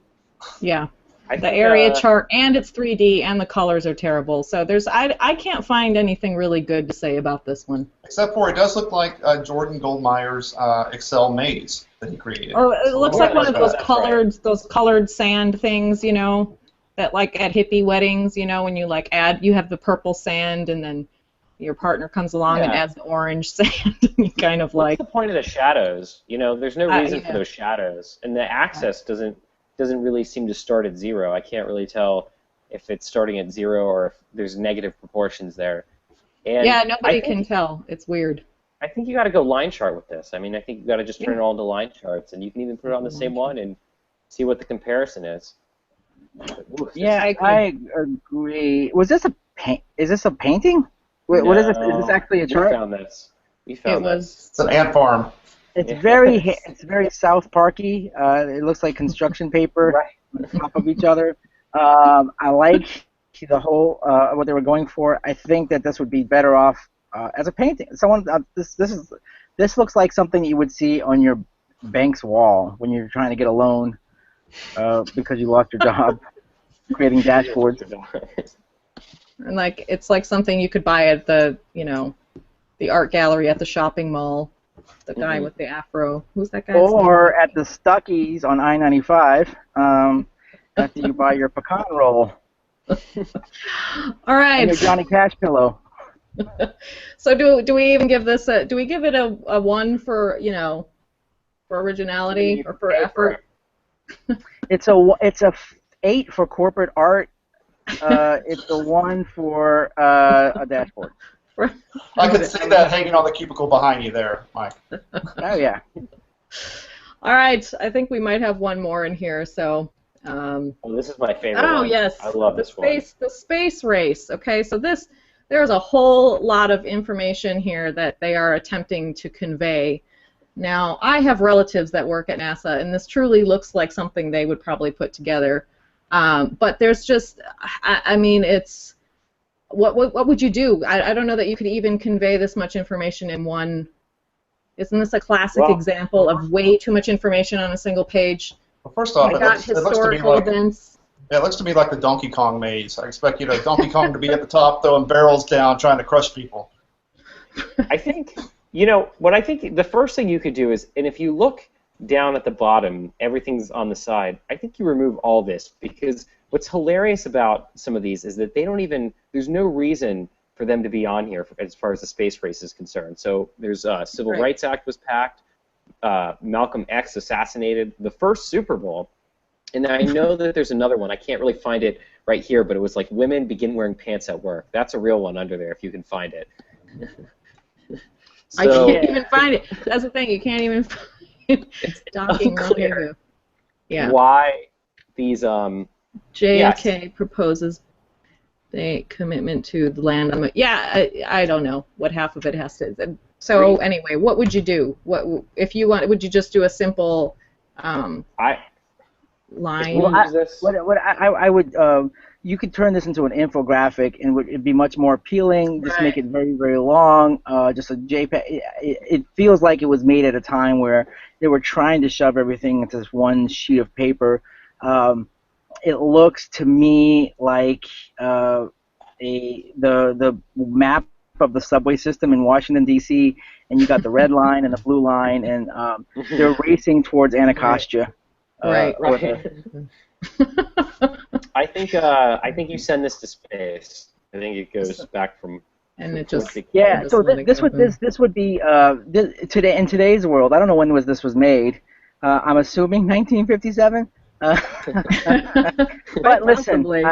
Yeah. The area chart, and it's 3D, and the colors are terrible. So I can't find anything really good to say about this one. Except for it does look like Jordan Goldmeyer's Excel maze that he created. Or it looks like one of those colored sand things, that like at hippie weddings, when you you have the purple sand, and then your partner comes along and adds the orange sand, and you kind of like. What's the point of the shadows? There's no reason for those shadows, and the axis doesn't really seem to start at 0. I can't really tell if it's starting at 0 or if there's negative proportions there. And yeah, nobody can tell. It's weird. I think you got to go line chart with this. I mean, I think you got to just turn it all into line charts, and you can even put it on the same one and see what the comparison is. Yeah, I agree. Was this Is this a painting? What is this? Is this actually a chart? We found this. It's an ant farm. It's very South Parky. It looks like construction paper on top of each other. I like the whole what they were going for. I think that this would be better off as a painting. This looks like something you would see on your bank's wall when you're trying to get a loan because you lost your job creating dashboards. And it's like something you could buy at the the art gallery at the shopping mall. The guy with the afro. Who's that guy? Or at the Stuckies on I-95 after you buy your pecan roll. All right. And your Johnny Cash pillow. So do we even give this do we give it a 1 for for originality or for effort? It's a 8 for corporate art. It's a 1 for a dashboard. I could see that hanging on the cubicle behind you there, Mike. Oh, yeah. All right. I think we might have one more in here. So. This is my favorite one. Oh, yes. I love this one. The space race. Okay, so there's a whole lot of information here that they are attempting to convey. Now, I have relatives that work at NASA, and this truly looks like something they would probably put together. But there's just, I mean, it's. What would you do? I don't know that you could even convey this much information in one. Isn't this a classic example of way too much information on a single page? Well, first off, it looks to me like events. Yeah, it looks to me like the Donkey Kong maze. I expect Donkey Kong to be at the top throwing barrels down, trying to crush people. I think what I think the first thing you could do is, and if you look down at the bottom, everything's on the side. I think you remove all this because. What's hilarious about some of these is that they don't even, there's no reason for them to be on here as far as the space race is concerned. So there's Civil Rights Act was packed, Malcolm X assassinated, the first Super Bowl, and I know that there's another one. I can't really find it right here, but it was like women begin wearing pants at work. That's a real one under there if you can find it. I can't even find it. That's the thing, you can't even find it. It's unclear. Yeah. Why these JFK proposes a commitment to the land. I don't know what half of it has to. So anyway, what would you do? What if you want? Would you just do a simple line? Well, I would. You could turn this into an infographic, and it'd be much more appealing. Just make it very, very long. Just a JPEG. It feels like it was made at a time where they were trying to shove everything into this one sheet of paper. It looks to me like the map of the subway system in Washington D.C. and you got the red line and the blue line, and they're racing towards Anacostia. Right. I think you send this to space. I think it goes back from. And it just. Yeah. So this would be today in today's world. I don't know when this was made. I'm assuming 1957. Uh, Quite listen, possibly.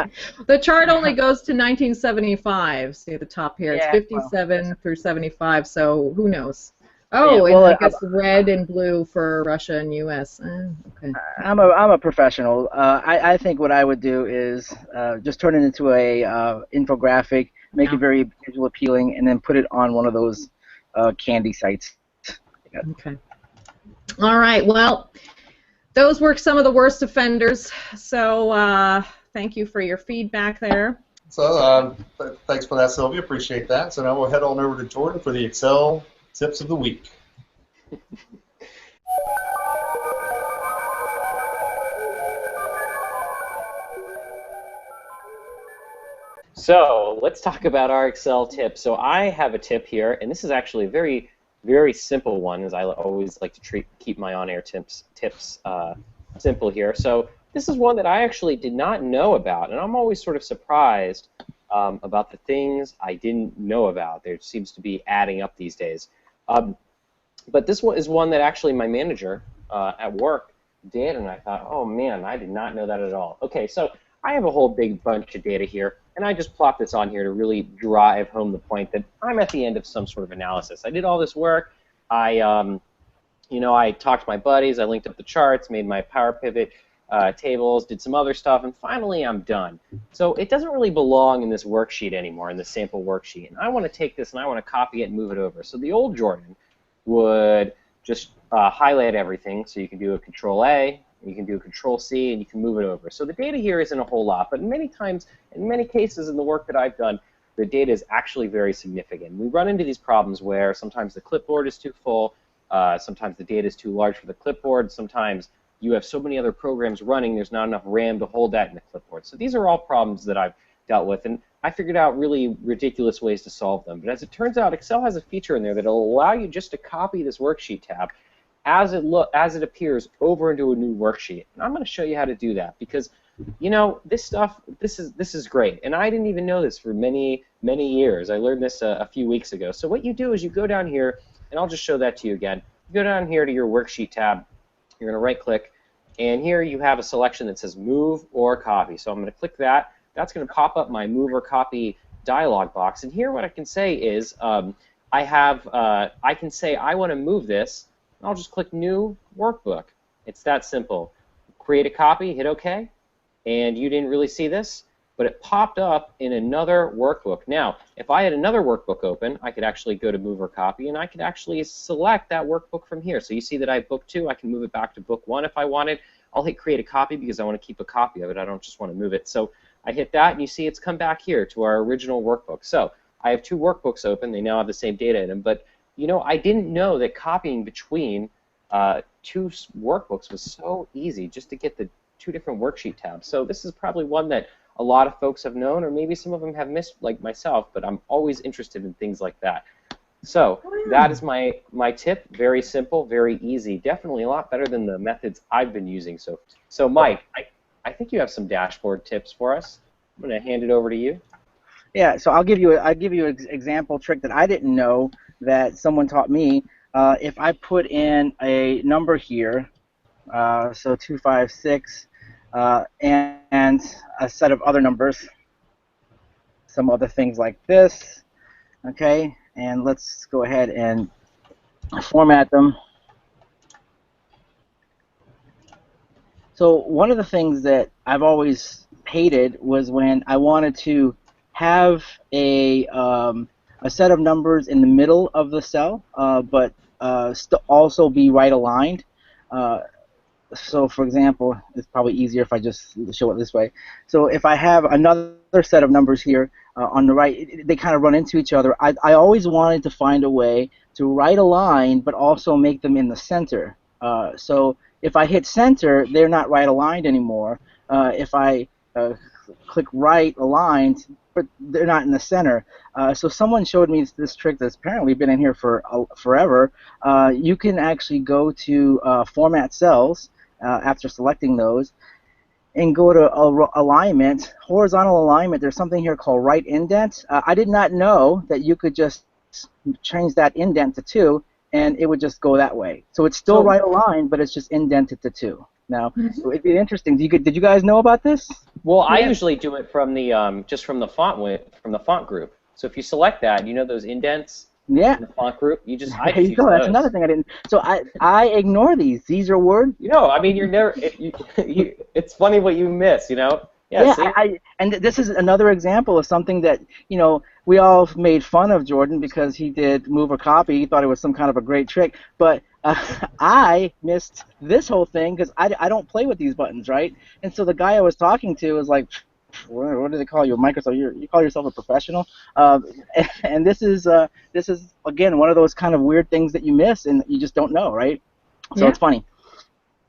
The chart only goes to 1975. See at the top here. It's Yeah, 57 through 75, so who knows? yeah, Oh, and well, I guess red and blue for Russia and U.S. Okay. I'm a professional. I think what I would do is just turn it into a infographic, make Yeah. it very visual appealing, and then put it on one of those candy sites. Okay. All right. Well, those were some of the worst offenders. So thank you for your feedback there. So thanks for that, Sylvia. Appreciate that. So now we'll head on over to Jordan for the Excel tips of the week. So let's talk about our Excel tip. So I have a tip here, and this is actually a very, very simple one, as I always like to keep my on-air tips simple here. So this is one that I actually did not know about, and I'm always sort of surprised about the things I didn't know about. There seems to be adding up these days. But this one is one that actually my manager at work did, and I thought, oh man, I did not know that at all. Okay, so I have a whole big bunch of data here, and I just plopped this on here to really drive home the point that I'm at the end of some sort of analysis. I did all this work. I talked to my buddies. I linked up the charts, made my Power Pivot tables, did some other stuff, and finally I'm done. So it doesn't really belong in this worksheet anymore, in the sample worksheet. And I want to take this and I want to copy it and move it over. So the old Jordan would just highlight everything. So you can do a Control-A, you can do a Control-C, and you can move it over. So the data here isn't a whole lot, but many times, in many cases in the work that I've done, the data is actually very significant. We run into these problems where sometimes the clipboard is too full, sometimes the data is too large for the clipboard, sometimes you have so many other programs running, there's not enough RAM to hold that in the clipboard. So these are all problems that I've dealt with, and I figured out really ridiculous ways to solve them. But as it turns out, Excel has a feature in there that will allow you just to copy this worksheet tab as it appears over into a new worksheet. And I'm going to show you how to do that because, you know, this is great. And I didn't even know this for many years. I learned this a few weeks ago. So what you do is you go down here, and I'll just show that to you again. You go down here to your worksheet tab. You're going to right-click, and here you have a selection that says Move or Copy. So I'm going to click that. That's going to pop up my Move or Copy dialog box. And here what I can say is I can say I want to move this. I'll just click New Workbook. It's that simple. Create a copy, hit OK, and you didn't really see this, but it popped up in another workbook. Now, if I had another workbook open, I could actually go to Move or Copy, and I could actually select that workbook from here. So you see that I have Book 2. I can move it back to Book 1 if I wanted. I'll hit Create a Copy because I want to keep a copy of it. I don't just want to move it. So I hit that, and you see it's come back here to our original workbook. So I have two workbooks open. They now have the same data in them, but you know, I didn't know that copying between two workbooks was so easy just to get the two different worksheet tabs. So this is probably one that a lot of folks have known, or maybe some of them have missed, like myself, but I'm always interested in things like that. So that is my tip. Very simple, very easy. Definitely a lot better than the methods I've been using. So Mike, I think you have some dashboard tips for us. I'm going to hand it over to you. Yeah, so I'll give you an example trick that I didn't know that someone taught me. If I put in a number here, so 256, and a set of other numbers, some other things like this, okay, and let's go ahead and format them. So one of the things that I've always hated was when I wanted to have a set of numbers in the middle of the cell, but also be right aligned. So, for example, it's probably easier if I just show it this way. So if I have another set of numbers here on the right, they kind of run into each other. I always wanted to find a way to right align, but also make them in the center. So if I hit center, they're not right aligned anymore. If I click right aligned, but they're not in the center. So someone showed me this trick that's apparently been in here for forever. You can actually go to Format Cells after selecting those and go to Alignment, Horizontal Alignment. There's something here called Right Indent. I did not know that you could just change that indent to 2 and it would just go that way. So it's still right aligned, but it's just indented to 2. Now, it'd be interesting. Did you guys know about this? Well, I usually do it from the just from the font group. So if you select that, you know those indents Yeah. in the font group, I There just you use go. those. That's another thing I didn't. So I ignore these. These are Word. I mean, you're never. It's funny what you miss, Yeah. Yeah, See? and this is another example of something that, we all made fun of Jordan because he did move a copy. He thought it was some kind of a great trick, but I missed this whole thing because I don't play with these buttons, right? And so the guy I was talking to was like, what do they call you? Microsoft? You call yourself a professional? And this is again one of those kind of weird things that you miss and you just don't know, right? So Yeah. it's funny.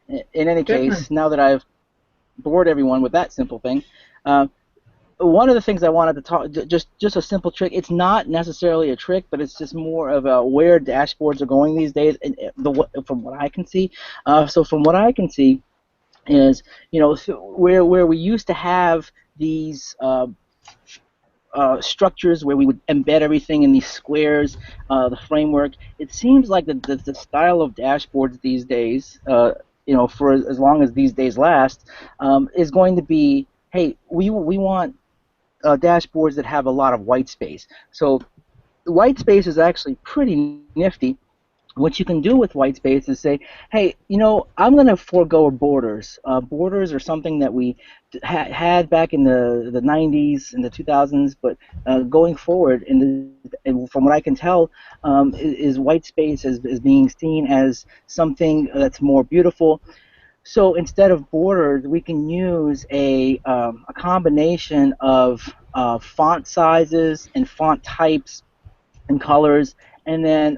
In any case, now that I've bored everyone with that simple thing, one of the things I wanted to talk, just a simple trick. It's not necessarily a trick, but it's just more of where dashboards are going these days, and from what I can see. So from what I can see, is where we used to have these structures where we would embed everything in these squares, the framework. It seems like the style of dashboards these days, for as long as these days last, is going to be, hey, we want dashboards that have a lot of white space. So white space is actually pretty nifty. What you can do with white space is say, hey, I'm going to forego borders. Borders are something that we had back in the 90s and the 2000s, but going forward, and from what I can tell, is white space is being seen as something that's more beautiful. So instead of borders, we can use a combination of font sizes and font types and colors, and then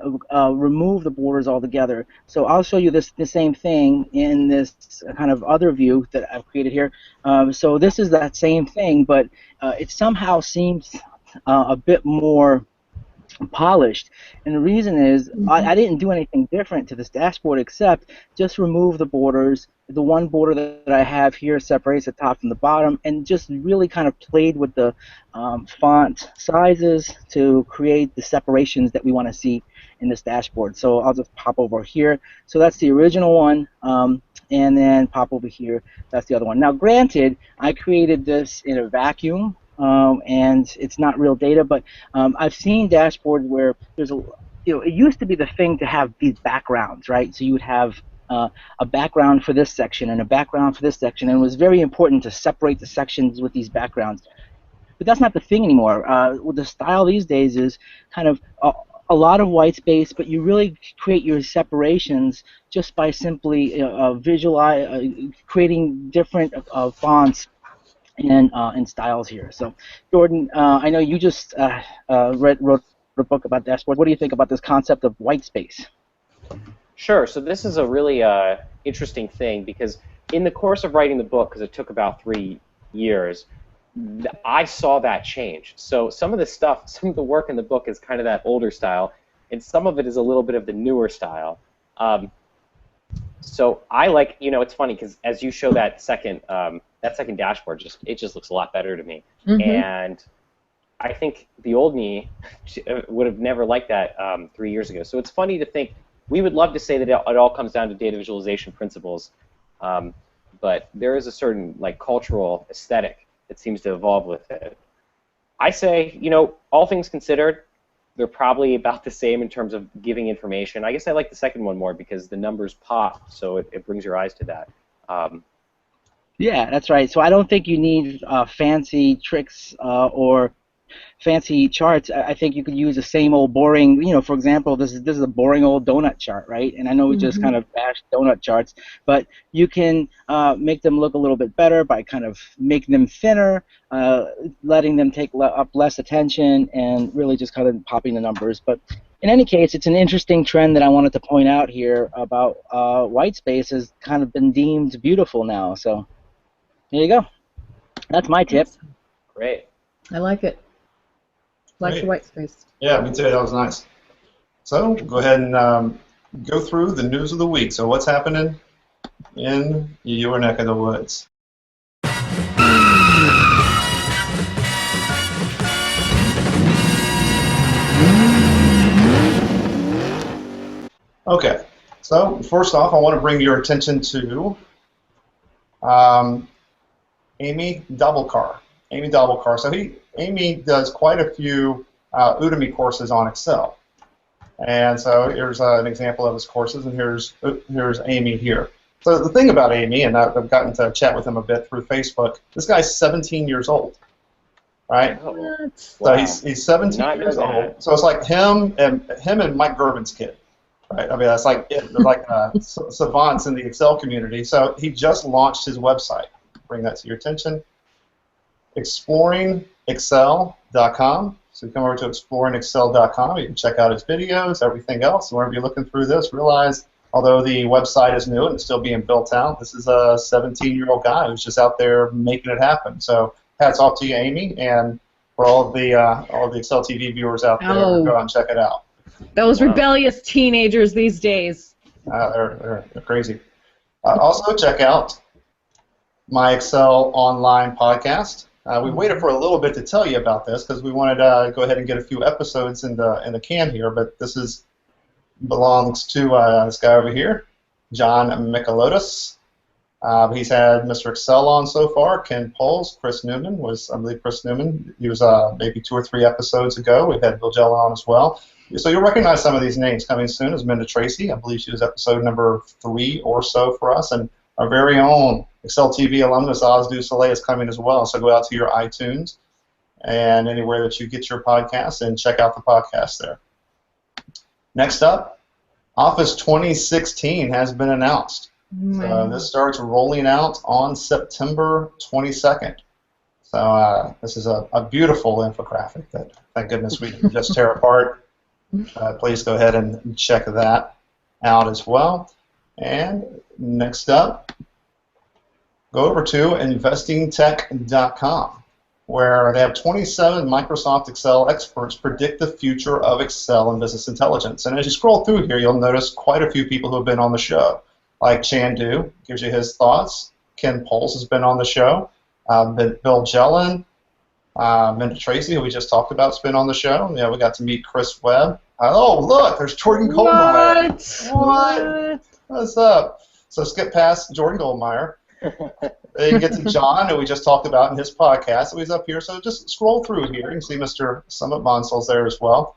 remove the borders altogether. So I'll show you the same thing in this kind of other view that I've created here. So this is that same thing, but it somehow seems a bit more polished, and the reason is I didn't do anything different to this dashboard except just remove the borders. The one border that I have here separates the top from the bottom, and just really kind of played with the font sizes to create the separations that we want to see in this dashboard. So I'll just pop over here. So that's the original one, and then pop over here. That's the other one. Now granted, I created this in a vacuum, and it's not real data, but I've seen dashboards where there's it used to be the thing to have these backgrounds, right? So you would have a background for this section and a background for this section, and it was very important to separate the sections with these backgrounds. But that's not the thing anymore. The style these days is kind of a lot of white space, but you really create your separations just by simply creating different fonts and styles here. So, Jordan, I know you just wrote a book about dashboards. What do you think about this concept of white space? Sure. So this is a really interesting thing because in the course of writing the book, because it took about 3 years, I saw that change. So some of the work in the book is kind of that older style, and some of it is a little bit of the newer style. So I like, it's funny because as you show that second dashboard, it just looks a lot better to me. And I think the old me would have never liked that 3 years ago. So it's funny to think, we would love to say that it all comes down to data visualization principles, but there is a certain cultural aesthetic that seems to evolve with it. I say, all things considered, they're probably about the same in terms of giving information. I guess I like the second one more because the numbers pop, so it brings your eyes to that. Yeah, that's right. So I don't think you need fancy tricks or fancy charts. I think you could use the same old boring, for example, this is a boring old donut chart, right? And I know we just kind of bashed donut charts, but you can make them look a little bit better by kind of making them thinner, letting them take up less attention, and really just kind of popping the numbers. But in any case, it's an interesting trend that I wanted to point out here about white space has kind of been deemed beautiful now. So there you go. That's my tip. Great. I like it. Like the white space. Yeah, me too. That was nice. So go ahead and go through the news of the week. So what's happening in your neck of the woods? Okay. So first off, I want to bring your attention to Amy Doublecar. Amy Doublecar. So Amy does quite a few Udemy courses on Excel. And so here's an example of his courses, and here's Amy here. So the thing about Amy, and I've gotten to chat with him a bit through Facebook, this guy's 17 years old, right? Oh, So wow. he's 17 years old. So it's like him and Mike Gervin's kid, right? I mean, that's like it. They're like savants in the Excel community. So he just launched his website. Bring that to your attention. ExploringExcel.com. So you come over to ExploringExcel.com. You can check out his videos, everything else. And whenever you're looking through this, realize, although the website is new and it's still being built out, this is a 17-year-old guy who's just out there making it happen. So hats off to you, Amy, and for all of the Excel TV viewers out there, go out and check it out. Those rebellious teenagers these days. They're crazy. Also, check out my Excel Online podcast. We waited for a little bit to tell you about this because we wanted to go ahead and get a few episodes in the can here, but this belongs to this guy over here, John Michelotis. He's had Mr. Excel on so far, Ken Poles, Chris Newman I believe Chris Newman, he was maybe 2 or 3 episodes ago. We've had Bill Jell on as well. So you'll recognize some of these names coming soon as Minda Tracy. I believe she was episode number 3 or so for us, and our very own Excel TV alumnus Oz Du Soleil is coming as well. So go out to your iTunes and anywhere that you get your podcasts and check out the podcast there. Next up, Office 2016 has been announced. So this starts rolling out on September 22nd. So this is a beautiful infographic that, thank goodness, we can just tear apart. Please go ahead and check that out as well. And next up, go over to investingtech.com, where they have 27 Microsoft Excel experts predict the future of Excel and business intelligence. And as you scroll through here, you'll notice quite a few people who have been on the show, like Chandu gives you his thoughts. Ken Poles has been on the show. Bill Jellin, Minda Tracy, who we just talked about, has been on the show. Yeah, we got to meet Chris Webb. Oh, look, there's Jordan Goldmeyer. What? What's up? So skip past Jordan Goldmeyer. You get to John, who we just talked about in his podcast. So he's up here. So just scroll through here. You can see Mr. Summit Bonsal's there as well.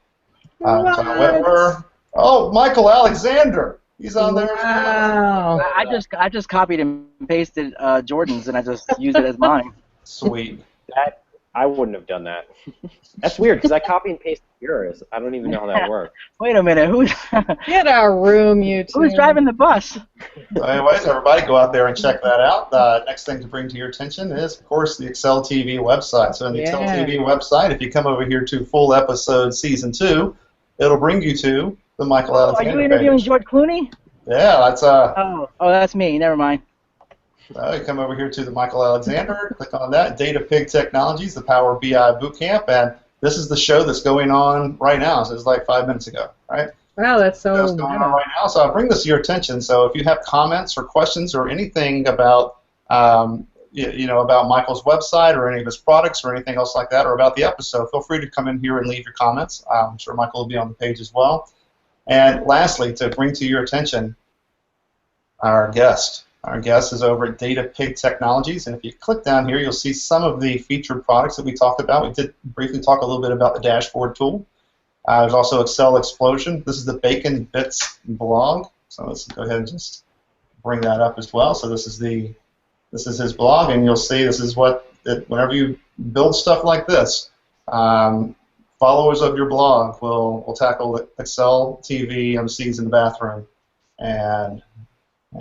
John Whitmer. Oh, Michael Alexander. He's on there as well. I just copied and pasted Jordan's, and I just used it as mine. Sweet. I wouldn't have done that. That's weird because I copy and pasted yours. I don't even know how that works. Wait a minute, Get a room, you two. Who's driving the bus? So anyways, everybody go out there and check that out. Next thing to bring to your attention is, of course, the Excel TV website. So in the Excel TV website, if you come over here to full episode season 2, it'll bring you to the Michael Alexander Are you interviewing page. George Clooney? Yeah, that's Oh, that's me. Never mind. You come over here to the Michael Alexander, click on that, DataPig Technologies, the Power BI Bootcamp, and this is the show that's going on right now. So it's like 5 minutes ago, right? Wow, that's so That's going on right now. So I'll bring this to your attention. So if you have comments or questions or anything about, about Michael's website or any of his products or anything else like that, or about the episode, feel free to come in here and leave your comments. I'm sure Michael will be on the page as well. And lastly, to bring to your attention, our guest. Our guest is over at DataPig Technologies, and if you click down here, you'll see some of the featured products that we talked about. We did briefly talk a little bit about the dashboard tool. There's also Excel Explosion. This is the Bacon Bits blog, so let's go ahead and just bring that up as well. So this is his blog, and you'll see this is whenever you build stuff like this, followers of your blog will tackle Excel TV MCs in the bathroom and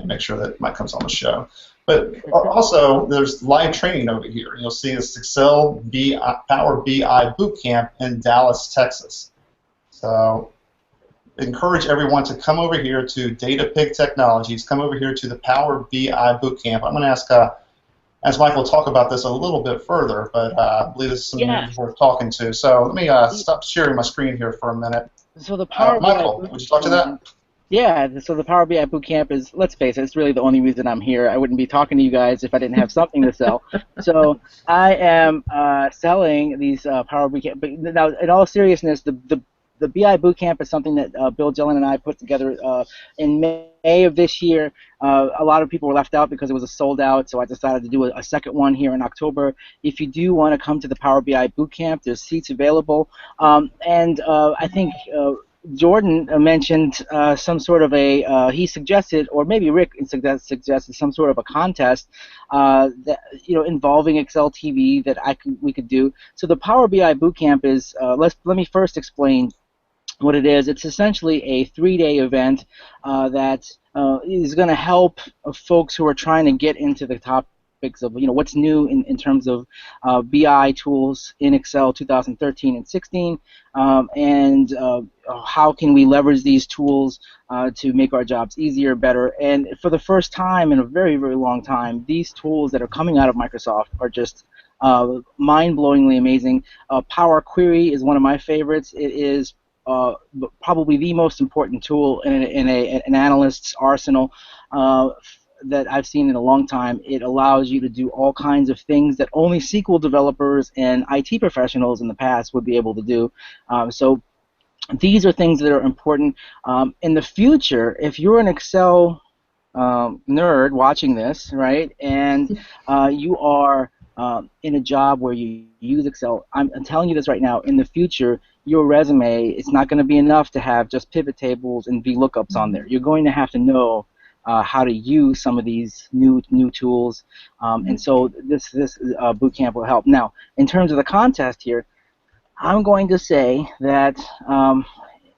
make sure that Mike comes on the show. But also, there's live training over here. You'll see this Excel Power BI Bootcamp in Dallas, Texas. So encourage everyone to come over here to DataPig Technologies, come over here to the Power BI Bootcamp. I'm going to ask Michael to talk about this a little bit further, but I believe this is something that's worth talking to. So let me stop sharing my screen here for a minute. So the Power Michael, would you talk to that? Yeah, so the Power BI Bootcamp is, let's face it, it's really the only reason I'm here. I wouldn't be talking to you guys if I didn't have something to sell. So I am selling these Power Bootcamp. But now, in all seriousness, the the BI Bootcamp is something that Bill Gillen and I put together in May of this year. A lot of people were left out because it was a sold out, so I decided to do a second one here in October. If you do want to come to the Power BI Bootcamp, there's seats available. I think Jordan mentioned some sort of he suggested, or maybe Rick suggested some sort of a contest that involving Excel TV that we could do. So the Power BI Bootcamp is let me first explain what it is. It's essentially a 3-day event that is going to help folks who are trying to get into the topics of what's new in terms of BI tools in Excel 2013 and 16, and how can we leverage these tools to make our jobs easier, better. And for the first time in a very, very long time, these tools that are coming out of Microsoft are just mind-blowingly amazing. Power Query is one of my favorites. It is probably the most important tool in an analyst's arsenal that I've seen in a long time. It allows you to do all kinds of things that only SQL developers and IT professionals in the past would be able to do. So these are things that are important. In the future, if you're an Excel nerd watching this, right, and you are in a job where you use Excel, I'm telling you this right now, in the future, your resume, it's not going to be enough to have just pivot tables and VLOOKUPs on there. You're going to have to know how to use some of these new tools, and so this boot camp will help. Now, in terms of the contest here, I'm going to say that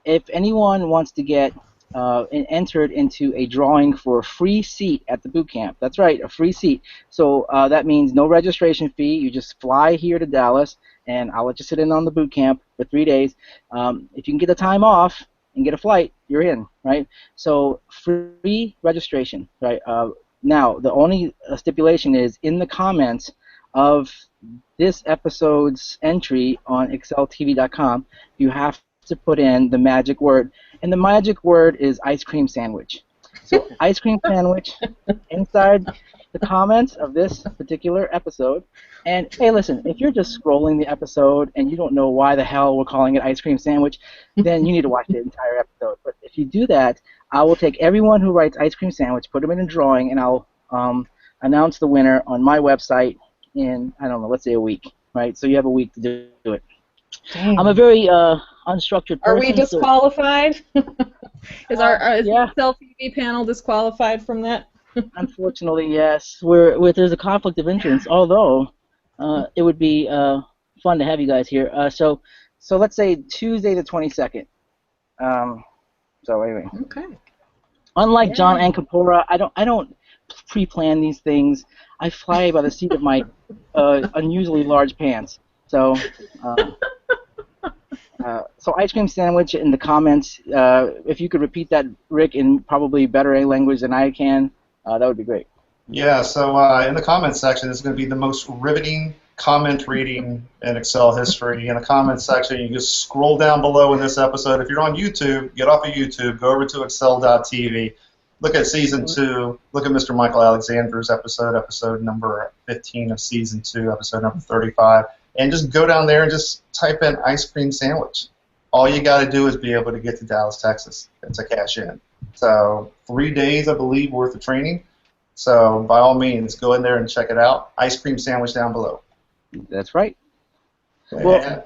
if anyone wants to get entered into a drawing for a free seat at the boot camp, that's right, a free seat. So that means no registration fee. You just fly here to Dallas, and I'll let you sit in on the boot camp for 3 days. If you can get the time off and get a flight, you're in, right? So free registration, right? Now, the only stipulation is in the comments of this episode's entry on exceltv.com, you have to put in the magic word, and the magic word is ice cream sandwich. So ice cream sandwich inside the comments of this particular episode. And hey, listen, if you're just scrolling the episode and you don't know why the hell we're calling it ice cream sandwich, then you need to watch the entire episode. But if you do that, I will take everyone who writes ice cream sandwich, put them in a drawing, and I'll announce the winner on my website in, I don't know, let's say a week, right? So you have a week to do it. Dang. I'm a very unstructured person. Are we disqualified? Is yeah. the Excel TV panel disqualified from that? Unfortunately, yes. There's a conflict of interest, although it would be fun to have you guys here. So let's say Tuesday the 22nd. So anyway. Okay. Unlike John Ancapora, I don't pre-plan these things. I fly by the seat of my unusually large pants. So ice cream sandwich in the comments. If you could repeat that, Rick, in probably better language than I can, that would be great. Yeah, so in the comments section, it's going to be the most riveting comment reading in Excel history. In the comments section, you just scroll down below in this episode. If you're on YouTube, get off of YouTube, go over to excel.tv, look at Season 2, look at Mr. Michael Alexander's episode number 15 of Season 2, episode number 35, and just go down there and just type in ice cream sandwich. All you got to do is be able to get to Dallas, Texas, and to cash in. So 3 days, I believe, worth of training. So by all means, go in there and check it out. Ice cream sandwich down below. That's right. Yeah.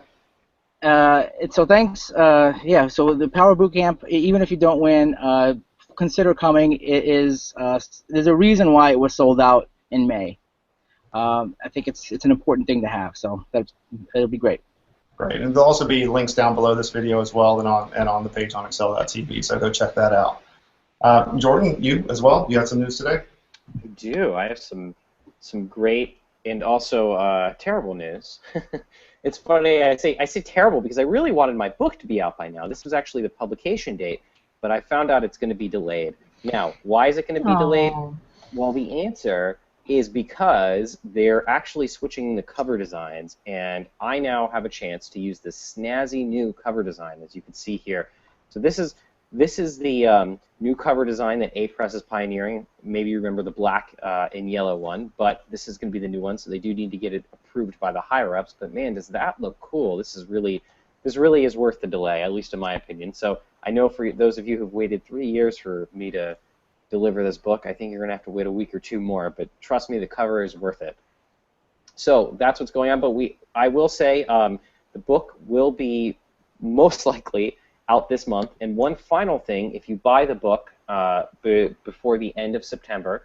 Well, so thanks. Yeah, so the Power Bootcamp, even if you don't win, consider coming. There's a reason why it was sold out in May. I think it's an important thing to have, so it'll be great. Great, and there'll also be links down below this video as well, and on the page on excel.tv, so go check that out. Jordan, you as well? You got some news today? I do. I have some great and also terrible news. It's funny. I say terrible because I really wanted my book to be out by now. This was actually the publication date, but I found out it's going to be delayed. Now, why is it going to be delayed? Well, the answer is because they're actually switching the cover designs, and I now have a chance to use this snazzy new cover design, as you can see here. So this is the new cover design that A-Press is pioneering. Maybe you remember the black and yellow one, but this is going to be the new one, so they do need to get it approved by the higher-ups. But man, does that look cool. This is really this really is worth the delay, at least in my opinion. So I know for those of you who've waited 3 years for me to deliver this book, I think you're going to have to wait a week or two more, but trust me, the cover is worth it. So that's what's going on, but I will say the book will be most likely out this month. And one final thing, if you buy the book before the end of September,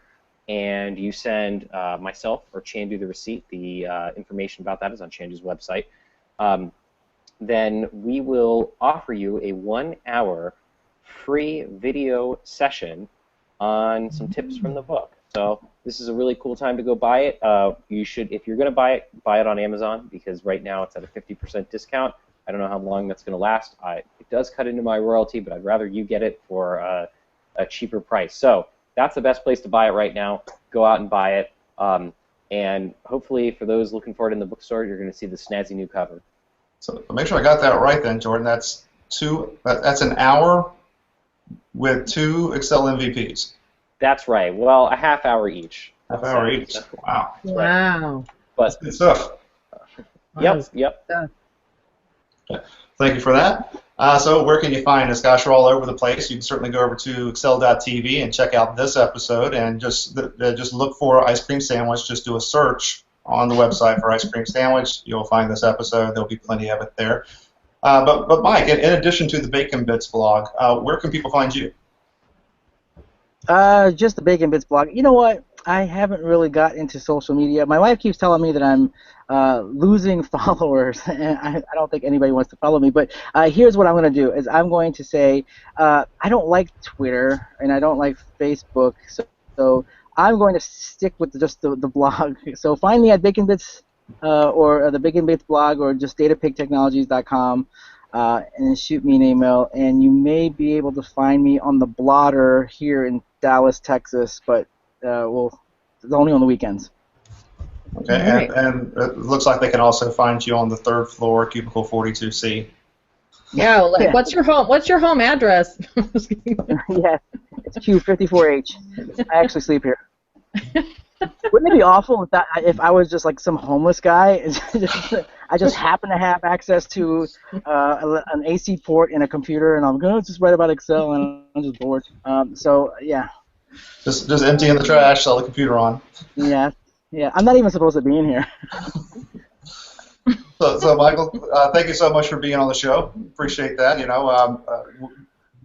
and you send myself or Chandu the receipt, the information about that is on Chandu's website, then we will offer you a 1-hour free video session on some tips from the book. So this is a really cool time to go buy it. You should, if you're going to buy it on Amazon, because right now it's at a 50% discount. I don't know how long that's going to last. It does cut into my royalty, but I'd rather you get it for a cheaper price. So that's the best place to buy it right now. Go out and buy it. And hopefully for those looking for it in the bookstore, you're going to see the snazzy new cover. So make sure I got that right then, Jordan. That's an hour with 2 Excel MVPs. That's right. Well, a half hour each. Half hour each. Wow. Wow. But that's good stuff. Yep. Thank you for that. So where can you find us? Gosh, we're all over the place. You can certainly go over to excel.tv and check out this episode, and just look for Ice Cream Sandwich. Just do a search on the website for Ice Cream Sandwich. You'll find this episode. There'll be plenty of it there. But Mike, in addition to the Bacon Bits blog, where can people find you? Just the Bacon Bits blog. You know what? I haven't really got into social media. My wife keeps telling me that I'm losing followers, and I don't think anybody wants to follow me. But here's what I'm going to do: is I'm going to say I don't like Twitter and I don't like Facebook, so I'm going to stick with just the blog. So find me at Bacon Bits or the Bacon Bits blog, or just datapigtechnologies.com. And shoot me an email, and you may be able to find me on the blotter here in Dallas, Texas, but only on the weekends. Okay, right. and it looks like they can also find you on the 3rd floor, cubicle 42C. Yeah, what's your home address? Yeah, it's Q54H. I actually sleep here. Wouldn't it be awful if I was just like some homeless guy? I just happen to have access to an AC port in a computer, and I'm going to just write about Excel, and I'm just bored. So yeah. Just empty in the trash, sell the computer on. Yeah. I'm not even supposed to be in here. So Michael, thank you so much for being on the show. Appreciate that.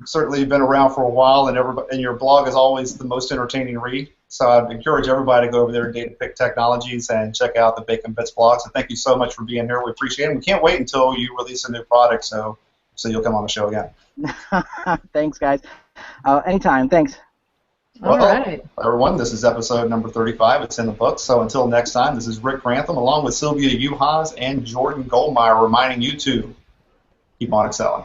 Certainly you've been around for a while, and your blog is always the most entertaining read. So I'd encourage everybody to go over there to DataPig Technologies and check out the Bacon Bits blog. So thank you so much for being here. We appreciate it. We can't wait until you release a new product, so you'll come on the show again. Thanks, guys. Anytime. Thanks. All right. Everyone, this is episode number 35. It's in the books. So until next time, this is Rick Grantham along with Sylvia Uhas and Jordan Goldmeyer reminding you to keep on excelling.